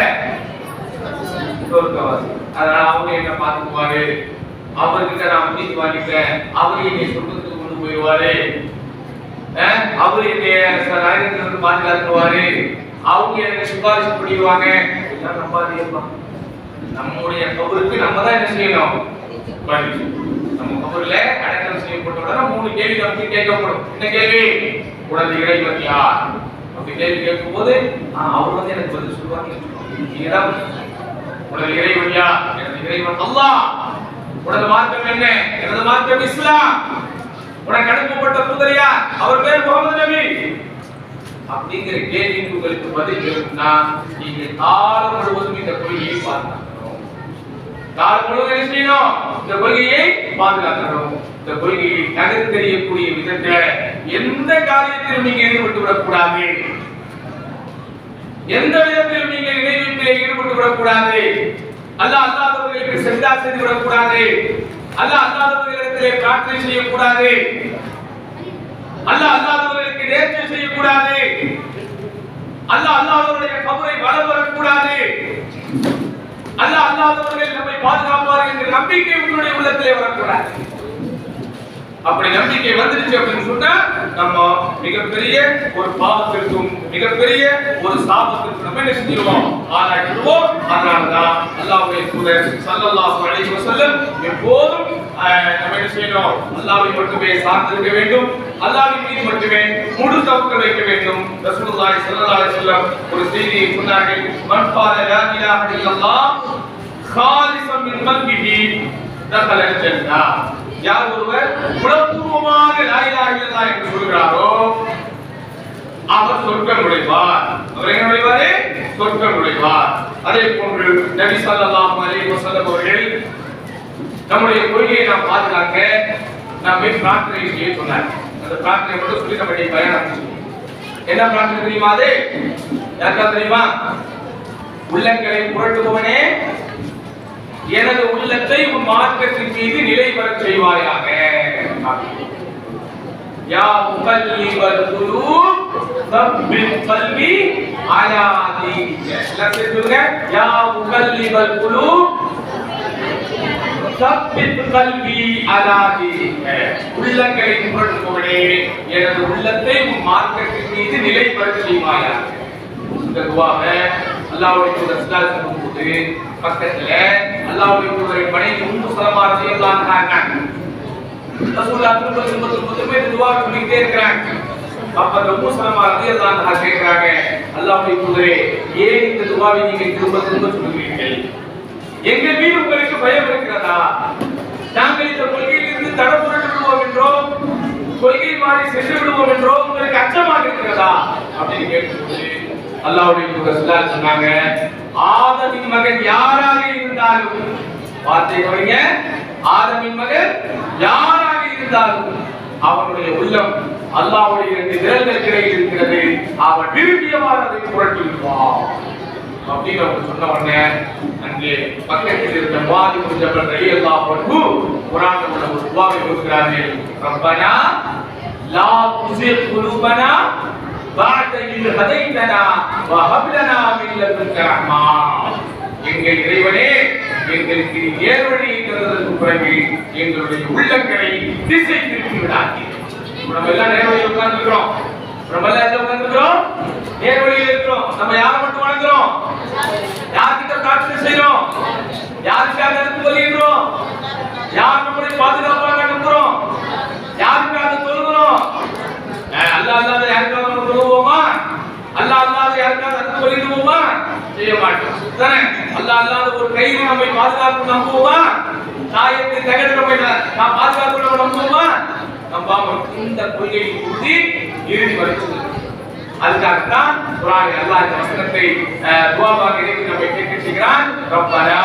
A: சொர்க்கவாசி. அதனால அவங்க என்ன பார்த்துக்குவாரு, அவர்கிட்ட நான் நீதி வாங்கிட்டேன், அவரு என்னை சொர்க்கத்துக்கு கொண்டு போயிடுவாரு, அவரு என்னைய நரகத்திலிருந்து பாதுகாத்துவாரு, அவங்க எனக்கு சிபாரிசு பண்ணிடுவாங்க. எல்லாம் நம்பாதீங்கப்பா. நம்முடைய கபருக்கு நம்ம தான் என்ன செய்யணும், நம்ம கபர்ல அடக்கம் செய்யப்பட்டோம்னா 3 கேள்வி நமக்கு கேட்கப்படும். என்ன கேள்வி? உனது இறைவன் யார்? அப்படி கேள்வி கேட்கும் போது அவர் வந்து எனக்கு பதில் சொல்லுவாங்க. நீங்கதான் உனது இறைவன் யார்? எனது இறைவன் அல்லாஹ். உனது மார்க்கம் என்ன? எனது மார்க்கம் இஸ்லாம். உனக்கு அனுப்பப்பட்ட தூதர் யார்? அவர் பேர் முகமது நபி. அப்படிங்கிற கேள்விக்கு உங்களுக்கு பதில் இருக்குன்னா நீங்க காலம் முழுவதும் இந்த கொள்கையை பாதுகாக்கணும். காலம் முழுவதும் என்ன செய்யணும்? இந்த கொள்கையை பாதுகாக்கணும். இந்த கொள்கையை நகர்த்தெறியக்கூடிய விதத்தில் எந்த காரியத்திலும் நீங்க ஈடுபட்டு விடக்கூடாது. எந்த விதத்திலும் நீங்க இணைப்பிலே ஈடுபட்டு விடக்கூடாது. அல்லாஹ் அல்லாதவர்களுக்கு செஞ்சா செய்து விடக்கூடாது. அல்லாஹ் அல்லாதவர்களிடத்திலே பிரார்த்தனை செய்யக்கூடாது. அல்லாஹ் அல்லாதவர்களுக்கு நேர்ச்சை செய்யக்கூடாது. அல்லாஹ் அல்லாதவருடைய கபரை வலம் வரக்கூடாது. அல்லாஹ் அல்லாதவர்கள் நம்மை பாதுகாப்பார்கள் என்ற நம்பிக்கை உங்களுடைய உள்ளத்திலே வரக்கூடாது. அப்படி நம்பிக்கை வந்துருச்சு அப்படின்னு சொன்னா நம்ம மிகப்பெரிய ஒரு பாவத்திற்கும் மிகப்பெரிய ஒரு சாபத்திற்கும் நம்ம என்ன செஞ்சிருவோம், ஆளாக்கிடுவோம். அதனாலதான் அல்லாஹ்வுடைய தூதர் ஸல்லல்லாஹு அலைஹி வஸல்லம் எப்போதும் நம்ம என்ன செய்யணும், அல்லாஹ்வை மட்டுமே சார்ந்திருக்க வேண்டும். அல்லாஹ்வின் மீது மட்டுமே முழு தவக்கல் வைக்க வேண்டும். ரசூலுல்லாஹி ஸல்லல்லாஹு அலைஹி வஸல்லம் ஒரு செய்தியை சொன்னார்கள். மன் கால லா இலாஹ இல்லல்லாஹ் காலிஸன் மின் கல்பிஹி தகலல் ஜன்னah. யார் ஒருவர் உளப்பூர்வமாக லா இலாஹ இல்லல்லாஹ் என்று சொல்கிறாரோ அவர் சொர்க்கம் நுழைவார். அவர் எங்க நுழைவாரு? சொர்க்கம் நுழைவார். அதே போன்று நபி ஸல்லல்லாஹு அலைஹி வஸல்லம் அவர்கள் நம்முடைய கொள்கையை நாம் பாதுகாக்க நம்மை பிரார்த்தனை செய்ய சொன்னார். அந்த பிரார்த்தனை மட்டும் சொல்லி நம்முடைய பயணம் என்ன பிரார்த்தனை தெரியுமா? அது யாருக்கா தெரியுமா? உள்ளங்களை புரட்டுபவனே, எனது உள்ளத்தை உன் மார்க்கத்தின் மீது நிலை பெறச் செய்வாயாக. யா முகல்லிபல் குலூப் தப்பித் கல்பி அலா தீனிக. எல்லாம் சொல்லுங்க. யா முகல்லிபல் குலூப் தப்பித் கல்பி அலா தீனிக. உள்ளங்களை புரட்டுபவனே, எனது உள்ளத்தை உன் மார்க்கத்தின் மீது நிலை பெறச் செய்வாயாக. இந்த துஆவை அல்லாஹ்வுடைய தூதர் ஸல்லல்லாஹு அலைஹி வஸல்லம் பக்கத்துல அல்லாஹ்வுடைய தூதரின் மனைவி உம்மு ஸலமா ரலியல்லாஹு அன்ஹா ரசூலுல்லாஹ் திரும்ப இந்த துஆ சொல்லிட்டே இருக்காங்க. அப்ப அந்த உம்மு ஸலமா ரலியல்லாஹு அன்ஹா கேக்குறாங்க, அல்லாஹ்வுடைய தூதரே, ஏன் இந்த துஆவை நீங்க திரும்ப சொல்றீர்கள்? எங்கள் மீது உங்களுக்கு பயம் இருக்கிறதா? நாங்கள் இந்த கொள்கையிலிருந்து தடபுரண்டு விடுவோம் என்றோ, கொள்கை மாறி சென்று விடுவோம் என்றோ உங்களுக்கு அச்சமாக இருக்கிறதா அப்படின்னு கேட்கும்போது அல்லாஹ்வுடைய தூதர் ஸல்லல்லாஹு சொன்னாங்க, ஆதமின் மகன் யாராக இருந்தாலும், வார்த்தை கவனிங்க, ஆதமின் மகன் யாராக இருந்தாலும் அவனுடைய உள்ளம் அல்லாஹ்வுடைய 2 விரல்களுக்கு இடையில் இருக்கிறது. அவன் விரும்பியவாறு அதை புரட்டி விடுவான் அப்படின்னு அவங்க சொன்ன உடனே அங்கே பக்கத்தில் இருந்த முஆதி பின் ஜபல் ரலியல்லாஹு அன்ஹு குர்ஆன்ல உள்ள ஒரு துஆவை ஓதுகிறார்கள். ரப்பனா லா துஸிக் குலூபனா பஅத இத் ஹதைதனா வ ஹப் லனா மின் லதுன்க ரஹ்மா. எங்கள் இறைவனே, எங்களுக்கு நேர்வழியை தந்ததற்கு பிறகு எங்களுடைய உள்ளங்களை திசை திருப்பி விடாதீர். நம்ம எல்லாம் நேர்வழியில் உட்கார்ந்துக்கிறோம். நம்ம எல்லாம் எங்க உட்கார்ந்துக்கிறோம்? நேர்வழியில் இருக்கிறோம். நம்ம யாரை மட்டும் வணங்குறோம்? யார்கிட்ட பிரார்த்தனை செய்யறோம்? யாருக்காக அனுப்பி வருகிறோம்? யார் நம்முடைய பாதுகாப்பாக அனுப்புறோம்? யாருக்காக தொழுகிறோம்? அல்லாஹ் அல்லாத யாருக்காக நம்ம தொழுவோமா? அல்லாஹ் அல்லாத யாருக்காக அனுப்பி வருகிறோமா? செய்ய மாட்டோம். தானே? அல்லாஹ் அல்லாத ஒரு கையை நம்மை பாதுகாப்பு நம்புவோமா? தாயத்தை தகடு நம்மை நாம் பாதுகாப்பு நம்புவோமா? நம்பாம இந்த கொள்கையை உறுதி இறுதி வரைக்கும். அதுக்காகத்தான் குர்ஆனில் அல்லாஹ் இந்த வசனத்தை துஆவாக இறைவன் நம்மை கேட்க செய்கிறான். ரப்பனா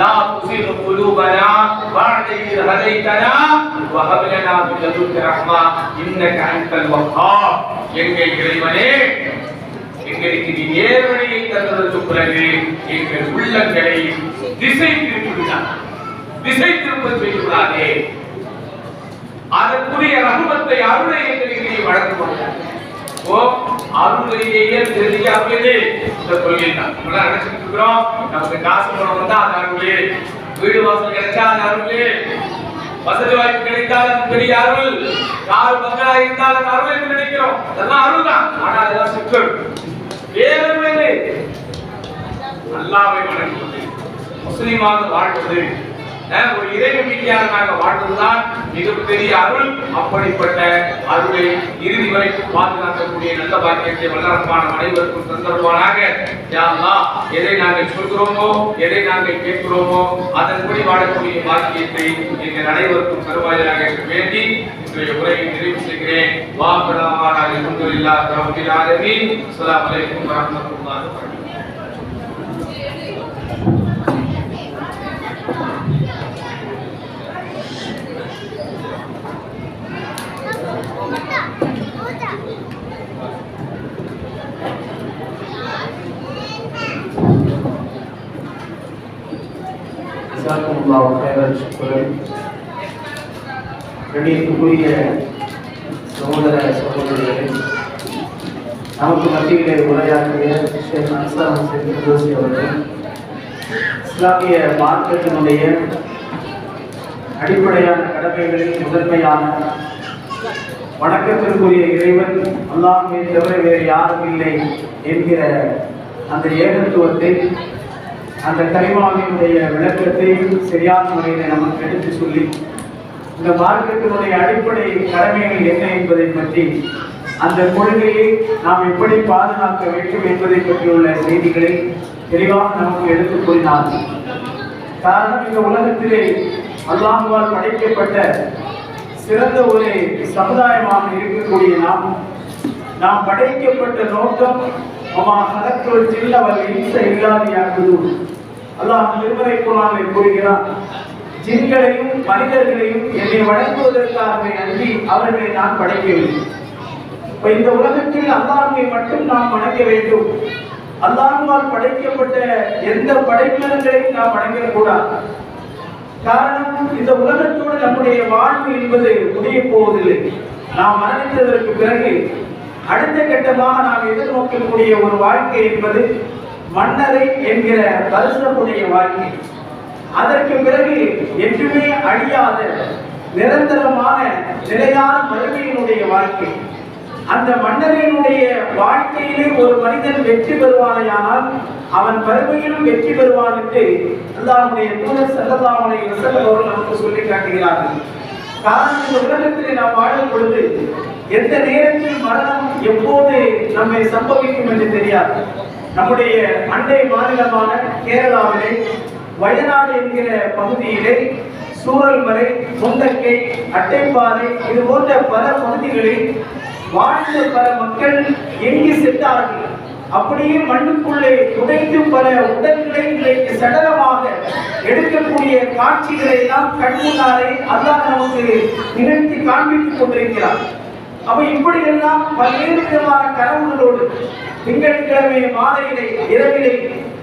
A: லா துஸிக் குலூபனா பஅத இத் ஹதைதனா வ ஹப் லனா மின் லதுன்க ரஹ்மா இன்னக அன்தல் வஹ்ஹாப். எங்கள் இறைவனே, எங்களுக்கு நீ நேர்வழியை தந்ததற்கு பிறகு எங்கள் உள்ளங்களை திசை திருப்ப செய்துவிடாதே. அதற்குரிய ரஹ்மத்தை, அருளை எங்களுக்கு நீ வழங்குவாய். ஓ, அருளையே தெரியாமலே இந்த கொள்கை தான் நம்ம நினைச்சிட்டு இருக்கிறோம். நமக்கு காசு பணம் வந்தா அது அருளே, வீடு வாசல் கிடைச்சா அது அருளே, வசதி வாய்ப்பு கிடைத்தால் அது பெரிய அருள், கார் பங்களா இருந்தால் அது அருள் என்று நினைக்கிறோம். அதெல்லாம் அருள் தான். ஆனால் அதெல்லாம் சிக்கல். வேறு அல்லாஹ்வை வணங்குவது, முஸ்லிமாக வாழ்வது, ஒரு இறை நம்பிக்கையாளனாக வாழ்வதுதான் மிகப்பெரிய அருள். அப்படிப்பட்ட அருளை இறுதி வரைக்கும் பாதுகாக்கக்கூடிய நல்ல பாக்கியத்தை வல்லரமான அனைவருக்கும் தந்தருவானாக. யா அல்லாஹ், எதை நாங்கள் சொல்கிறோமோ, எதை நாங்கள் கேட்கிறோமோ அதன்படி வாழக்கூடிய பாக்கியத்தை எங்கள் அனைவருக்கும் தருவாயாக வேண்டி இன்றைய உரையை நிறைவு செய்கிறேன். வாஹிரான அல்ஹம்துலில்லாஹி ரப்பில் ஆலமீன். அஸ்ஸலாமு அலைக்கும் வரஹ்மத்துல்லாஹி வபரகாத்துஹு.
B: கண்ணியத்துக்குரிய சகோதர சகோதரிகளே, நமக்கு மத்தியிலே உரையாற்றிய ஷேக் அன்சார் ஹுசைன் ஃபிர்தௌஸி அவர்கள் இஸ்லாமிய மார்க்கத்தினுடைய அடிப்படையான கடமைகளில் முதன்மையான வணக்கத்திற்குரிய இறைவன் அல்லாஹ்வை தவிர வேறு யாரும் இல்லை என்கிற அந்த ஏகத்துவத்தை, அந்த கலிமாவினுடைய விளக்கத்தை சரியான முறையில் நமக்கு எடுத்து சொல்லி இந்த மார்க்கத்தினுடைய அடிப்படை கடமைகள் என்ன என்பதை பற்றி, அந்த கொள்கையை நாம் எப்படி பாதுகாக்க வேண்டும் என்பதை பற்றியுள்ள செய்திகளை தெளிவாக நமக்கு எடுத்துக் கூறினார். காரணம், இந்த உலகத்திலே அல்லாஹ்வால் படைக்கப்பட்ட சிறந்த ஒரு சமுதாயமாக இருக்கக்கூடிய நாம் படைக்கப்பட்ட நோக்கம் அல்லாஹ் திருமறை குர்ஆனில் கூறுகிறான், ஜின்களையும் மனிதர்களையும் என்னை வணங்குவதற்காகவே அன்றி அவர்களை நான் படைக்கவில்லை. இந்த உலகத்தில் அல்லாஹ்வை மட்டும் நாம் வணங்க வேண்டும். அல்லாஹ்வால் படைக்கப்பட்ட எந்த படைப்பினங்களையும் நாம் வணங்கக்கூடாது. காரணம், இந்த உலகத்தோடு நம்முடைய வாழ்வு என்பது முடிய போவதில்லை. நாம் மரணித்ததற்கு பிறகு அடுத்த கட்டமாக நாம் எதிர்நோக்கக்கூடிய ஒரு வாழ்க்கை என்பது மன்னரை என்கிற பரிசுடைய வாழ்க்கை. அதற்கு பிறகு என்றுமே அழியாத நிரந்தரமான நிலையான மறுமையினுடைய வாழ்க்கை. அந்த மன்னரினுடைய வாழ்க்கையிலே ஒரு மனிதன் வெற்றி பெறுவானையானால் அவன் மறுமையிலும் வெற்றி பெறுவான் என்று அல்லாஹ்வுடைய தூதர் ஸல்லல்லாஹு அலைஹி வஸல்லம் அவர்கள் நமக்கு சொல்லி காட்டுகிறார்கள். காரணம், இந்த உலகத்திலே நாம் வாழும் பொழுது எந்த நேரத்தில் மரணம் எப்போது நம்மை சம்பவிக்கும் என்று தெரியாது. நம்முடைய அண்டை மாநிலமான கேரளாவிலே வயநாடு என்கிற பகுதியிலே சூரல்மலை, முந்தக்கை, அட்டைப்பாறை இது போன்ற பல பகுதிகளில் வாழ்ந்த பல மக்கள் எங்கு சென்றார்கள். அப்படியே மண்ணுக்குள்ளே புதைத்து பல உடல்களை இன்றைக்கு சடலமாக எடுக்கக்கூடிய காட்சிகளை எல்லாம் கண்முன்னாலே அல்லாஹ் நமக்கு நிகழ்த்தி காண்பித்துக் கொண்டிருக்கிறார். அப்ப இப்படியெல்லாம் பல்வேறு விதமான கனவுகளோடு திங்கட்கிழமை மாலையிலே இரவிலே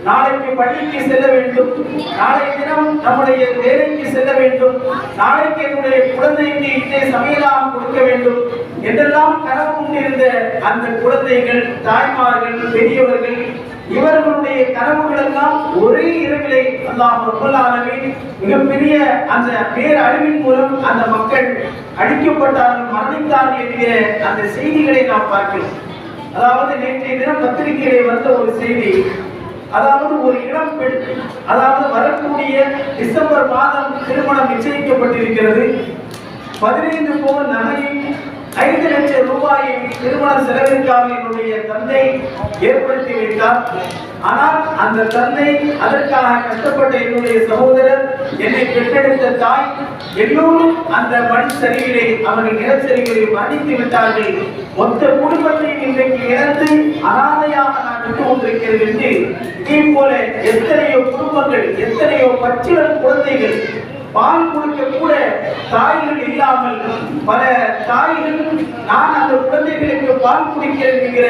B: நாளைக்கு பள்ளிக்கு செல்ல வேண்டும், நாளைய தினம் நம்முடைய வேலைக்கு செல்ல வேண்டும், நாளைக்கு என்னுடைய குழந்தைக்கு இதை சமையலாக கொடுக்க வேண்டும் என்றெல்லாம் கனவு கொண்டிருந்த அந்த குழந்தைகள், தாய்மார்கள், பெரியவர்கள் இவர்களுடைய கனவுகள் எல்லாம் ஒரே இரவிலே அல்லாஹ் ரப்பல் ஆலமீன் மிகப்பெரிய அந்த பேர் அழிவின் மூலம் அந்த மக்கள் அழிக்கப்பட்டார்கள், மரணித்தார்கள் என்கிற அந்த செய்திகளை நாம் பார்க்கிறோம். அதாவது நேற்றைய தினம் பத்திரிகையிலே வந்த ஒரு செய்தி, அதாவது ஒரு இளம் பெண், அதாவது வரக்கூடிய டிசம்பர் மாதம் திருமணம் நிச்சயிக்கப்பட்டிருக்கிறது. 15 பவுன் நகையும் 5 லட்சம் ரூபாயை திருமண செலவிற்காக என்னுடைய தந்தை ஏற்படுத்தி வைத்தார். ஆனால் அந்த தந்தை, அதற்காக கஷ்டப்பட்ட என்னுடைய சகோதரர், என்னை பெற்றெடுத்த தாய் எல்லோரும் அந்த மண் சரிவிலே, அவர்கள் நிலச்சரிவிலே மரணித்து விட்டார்கள். மொத்த குடும்பத்தை இன்றைக்கு இழந்து அனாதையாக நான் விட்டு கொண்டிருக்கிறது என்று இதே போல எத்தனையோ குடும்பங்கள், எத்தனையோ பச்சிளம் குழந்தைகள், பால் கொடுக்க கூட தாய்கள் இல்லாமல் பல தாய்கள் நான் அந்த குழந்தைகளுக்கு பால் குடிக்கிறேன் என்கிற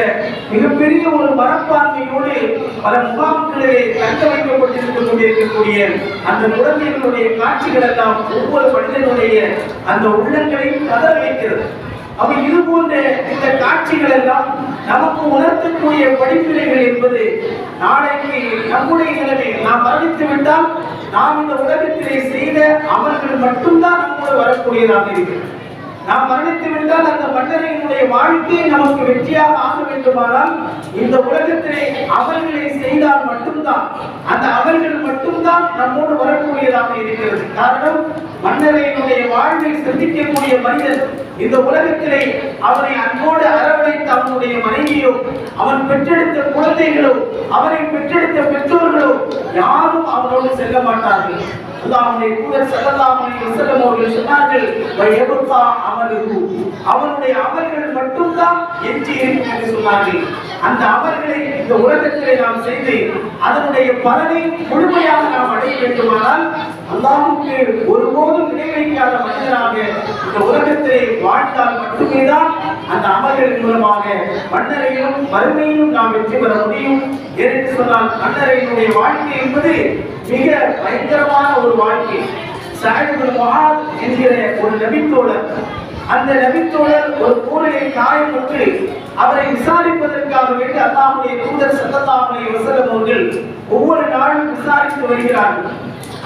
B: மிகப்பெரிய ஒரு மனப்பான்மையோடு பல முகாம்களிலே தக்க வைக்கப்பட்டிருக்க கொண்டிருக்கக்கூடிய அந்த குழந்தைகளுடைய காட்சிகள் எல்லாம் ஒவ்வொரு மனிதனுடைய அந்த உள்ளங்களையும் கதற வைக்கிறது. அப்ப இது போன்ற இந்த காட்சிகள் எல்லாம் நமக்கு உணர்த்தக்கூடிய படிப்பினைகள் என்பது நாளைக்கு நம்முடைய நிலைமை நாம் மரணித்து விட்டால் நாம் இந்த உலகத்திலே செய்த அமல்கள் மட்டும்தான் நம்மோடு வரக்கூடியதாக இருக்கிறது. நாம் மரணித்து விட்டால் அந்த மன்னரையினுடைய வாழ்க்கையை நமக்கு வெற்றியாக ஆக வேண்டுமானால் இந்த உலகத்திலே அமல்களை செய்தால் மட்டும்தான், அந்த அமல்கள் மட்டும்தான் நம்மோடு வரக்கூடியதாக இருக்கிறது. காரணம், மன்னரையினுடைய வாழ்வை சந்திக்கக்கூடிய மனிதன் இந்த உலகத்திலே அவனை அன்போடு அரவணைத்த அவனுடைய மனைவியோ, அவன் பெற்றெடுத்த குழந்தைகளோ, அவனை பெற்றெடுத்த பெற்றோர்களோ யாரும் அவனோடு செல்ல மாட்டார்கள். அல்லாஹ்வுடைய தூதர் ஸல்லல்லாஹு அலைஹி வஸல்லம் அவர்கள் சொன்னார்கள், வயபுகா அமலுஹு, அவனுடைய அமல்கள் மட்டும்தான் எஞ்சி இருக்கும் என்று சொன்னார்கள். அந்த அமல்களை இந்த உலகத்திலே நாம் செய்து அதனுடைய பலனை முழுமையாக நாம் அடைய வேண்டுமானால் அல்லாஹ்வுக்கு ஒருபோதும் இணைவைக்காத மனிதனாக இந்த உலகத்திலே வாழ்ந்தால் மட்டுமே தான் அந்த அமல்களின் மூலமாக மன்னரையிலும் மறுமையிலும் நாம் வெற்றி பெற முடியும். என்று சொன்னால் மன்னரையினுடைய வாழ்க்கை என்பது மிக பயங்கரமான ஒரு வாழ்க்கை. சஅத் இப்னு முஆத் என்கிற ஒரு நபித்தோழர், அந்த நபித்தோழர் ஒரு போரிலே காயமுற்று அவரை விசாரிப்பதற்காக வேண்டி அல்லாஹ்வுடைய தூதர் ஸல்லல்லாஹு அலைஹி வஸல்லம் அவர்கள் ஒவ்வொரு நாளும் விசாரித்து வருகிறார்கள்.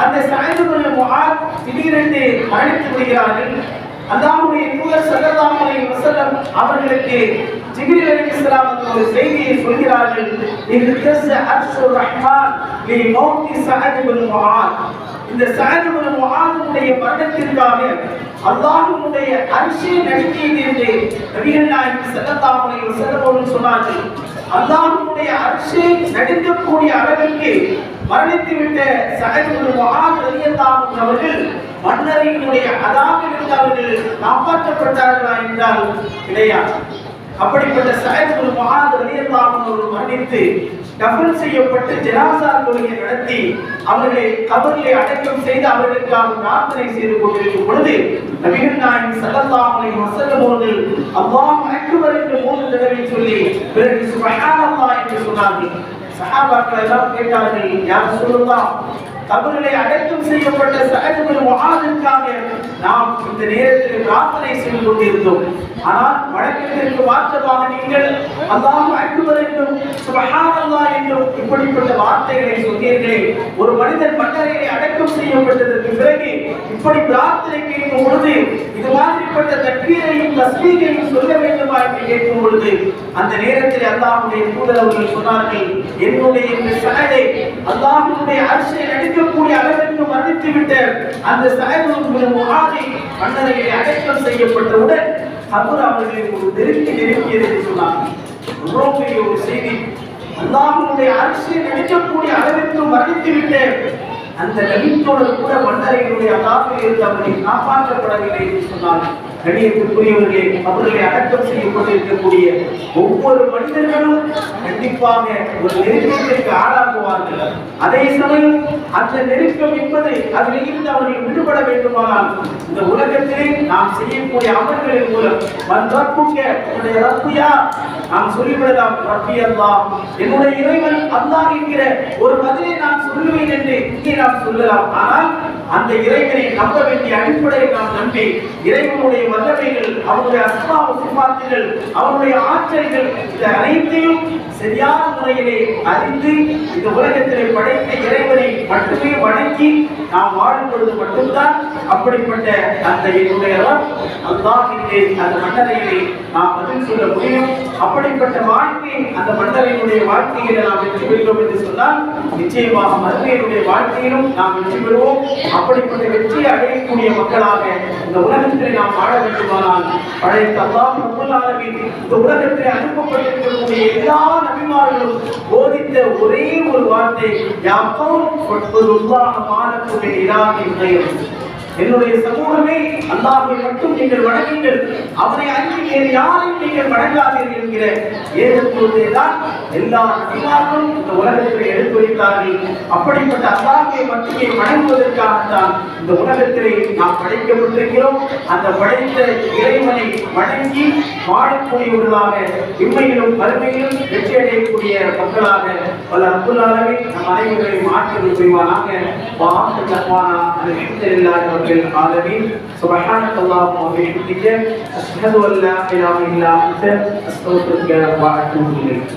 B: அந்த சஅத் இப்னு முஆத் திடீரென்று மரணித்து விடுகிறார்கள். அல்லாஹ்வுடைய தூதர் ஸல்லல்லாஹு அலைஹி வஸல்லம் அவர்களுக்கு ஜிப்ரீல் அலைஹிஸ்ஸலாம் ஒரு செய்தியை சொல்கிறார்கள். இன்தஸ அர்ஷுர் ரஹ்மான் லி மௌத்தி சஅத் இப்னு முஆத், இந்த சஅத் இப்னு முஆதுடைய மரணத்திற்காக அல்லாஹ்வுடைய அர்ஷை நடுங்கியது என்று நபிகள் நாயகம் ஸல்லல்லாஹு அலைஹி வஸல்லம் அவர்கள் சொன்னார்கள். அல்லாஹ்வுடைய அர்ஷை நடுங்கக்கூடிய அளவிற்கு மரணித்துவிட்ட சஅத் இப்னு முஆத் ரலியல்லாஹு அன்ஹு அவர்கள் மன்னரையினுடைய அதாபிலிருந்து அவர்கள் காப்பாற்றப்பட்டார்களா என்றால் கிடையாது. அப்படிப்பட்ட சஅத் இப்னு முஆத் ரலியல்லாஹு அன்ஹு அவர்கள் மரணித்து கஃன் செய்யப்பட்டு ஜனாஸா தொழுகை நடத்தி அவர்களை கபரிலே அடக்கம் செய்து அவர்களுக்காக பிரார்த்தனை செய்து கொண்டிருக்கும் பொழுது நபிகள் நாயகம் ஸல்லல்லாஹு அலைஹி வஸல்லம் அவர்கள் அல்லாஹு அக்பர் என்று 3 தடவை சொல்லி பிறகு சுப்ஹானல்லாஹ் என்று சொன்னார்கள். சஹாபாக்கள் எல்லாம் கேட்டார்கள், யா ரசூலுல்லாஹ், கபரிலே அடக்கம் செய்யப்பட்ட சஅத் இப்னு முஆதுக்காக நாம் இந்த நேரத்தில் பிரார்த்தனை செய்து கொண்டிருந்தோம். ஆனால் வழக்கத்திற்கு மாற்றமாக நீங்கள் அல்லாஹு அக்பர் என்றும் சுப்ஹானல்லாஹ் என்றும் இப்படிப்பட்ட வார்த்தைகளை சொன்னீர்களே, ஒரு மனிதன் மன்னரையிலே அடக்கம் செய்யப்பட்டதற்கு பிறகு இப்படி பிரார்த்தனை கேட்கும் பொழுது இது மாதிரிப்பட்ட தக்பீரையும் தஸ்பீகையும் சொல்ல வேண்டுமா என்று கேட்கும் பொழுது அந்த நேரத்தில் அல்லாஹ்வுடைய தூதர் அவர்கள் சொன்னார்கள், என்னுடைய இந்த சஅதை அல்லாஹ்வுடைய அர்ஷை நடுங்கக்கூடிய அளவிற்கு மரணித்துவிட்ட அந்த சஅத் இப்னு முஆதை மன்னரையிலே அடக்கம் செய்யப்பட்டவுடன் கபர் அவர்களை ஒரு நெருங்கியது என்று சொன்னார்கள். ரொம்ப பெரிய ஒரு செய்தி. அல்லாஹ்வுடைய அர்ஷை நடுங்கக்கூடிய அளவிற்கு மரணித்துவிட்ட அந்த நபித்தோழர் கூட மன்னரையினுடைய அதாபில் இருந்து அவர்களை காப்பாற்றப்படவில்லை என்று சொன்னார்கள். கண்ணியத்திற்குரியவர்களே, அவர்களை அடக்கம் செய்யப்பட்டிருக்கக்கூடிய ஒவ்வொரு மனிதர்களும் கண்டிப்பாக ஒரு நெருக்கத்திற்கு ஆளாகுவார்கள். அதே சமயம் அந்த நெருக்கம் என்பது அதில் இருந்து அவர்கள் விடுபட வேண்டுமானால் இந்த உலகத்திலே நாம் செய்யக்கூடிய அமல்களின் மூலம் உன்னுடைய ரப்பியா நாம் சொல்லிவிடலாம், ரப்பி அல்லாஹ், என்னுடைய இறைவன் அல்லாஹ் என்கிற ஒரு பதிலை நான் சொல்லுவேன் என்று இங்கே நாம் சொல்லலாம். ஆனால் அந்த இறைவனை நம்ப வேண்டிய அடிப்படையில் நாம் நம்பி இறைவனுடைய வல்லமைகள், அவனுடைய அஸ்மா சிஃபாத்துகள், அவனுடைய ஆற்றல்கள், இந்த அனைத்தையும் சரியான முறையிலே அறிந்து இந்த உலகத்திலே படைத்த இறைவனை மட்டுமே வணங்கி நாம் வாழும் பொழுது மட்டும்தான் அப்படிப்பட்ட அந்த என்னுடைய அல்லாஹ்விலே அந்த மன்னரையிலே நாம் பதில் சொல்ல முடியும். அப்படிப்பட்ட வாழ்க்கை அந்த மன்னரையினுடைய வாழ்க்கையில நாம் வெற்றி பெறுவோம் என்று சொன்னால் நிச்சயமாக மறுமையினுடைய வாழ்க்கையிலும் நாம் வெற்றி பெறுவோம். அப்படிப்பட்ட வெற்றியை அடையக்கூடிய மக்களாக இந்த உலகத்திலே நாம் வாழ வேண்டுமானால் பழைய அல்லாஹ் ரப்பல் ஆலமீன் இந்த உலகத்திலே அனுப்பப்பட்டிருக்கக்கூடிய எல்லா நபிமார்களும் போதித்த ஒரே ஒரு வார்த்தை யாக்கௌம் ஃபத்குருல்லாஹ மாலக்கும் மின் இலாஹின் கைர். என்னுடைய சமூகமே அல்லாஹ்வை மட்டும் நீங்கள் வணங்குங்கள், அவனை அன்றி வேறு யாரையும் நீங்கள் வணங்காதீர்கள் என்கிற ஏகத்துவத்தை தான் எல்லா நபிமார்களும் இந்த உலகத்திலே எடுத்துரைத்தார்கள். அப்படிப்பட்ட அல்லாஹ்வை மட்டுமே வணங்குவதற்காகத்தான் இந்த உலகத்திலே நாம் படைக்கப்பட்டிருக்கிறோம். அந்த படைத்த இறைவனை வணங்கி வாழக்கூடியவர்களாக இம்மையிலும் மறுமையிலும் வெற்றி அடையக்கூடிய மக்களாக வல்ல ரப்பல் ஆலமீன் நம் அனைவரையும் ஆற்றல் புரிவானாக. வாஹு தக்வானா அல்ஹம்துலில்லாஹி العالمين سبحانك اللهم وبحمدك أشهد أن لا إله إلا أنت أستغفرك وأتوب إليك.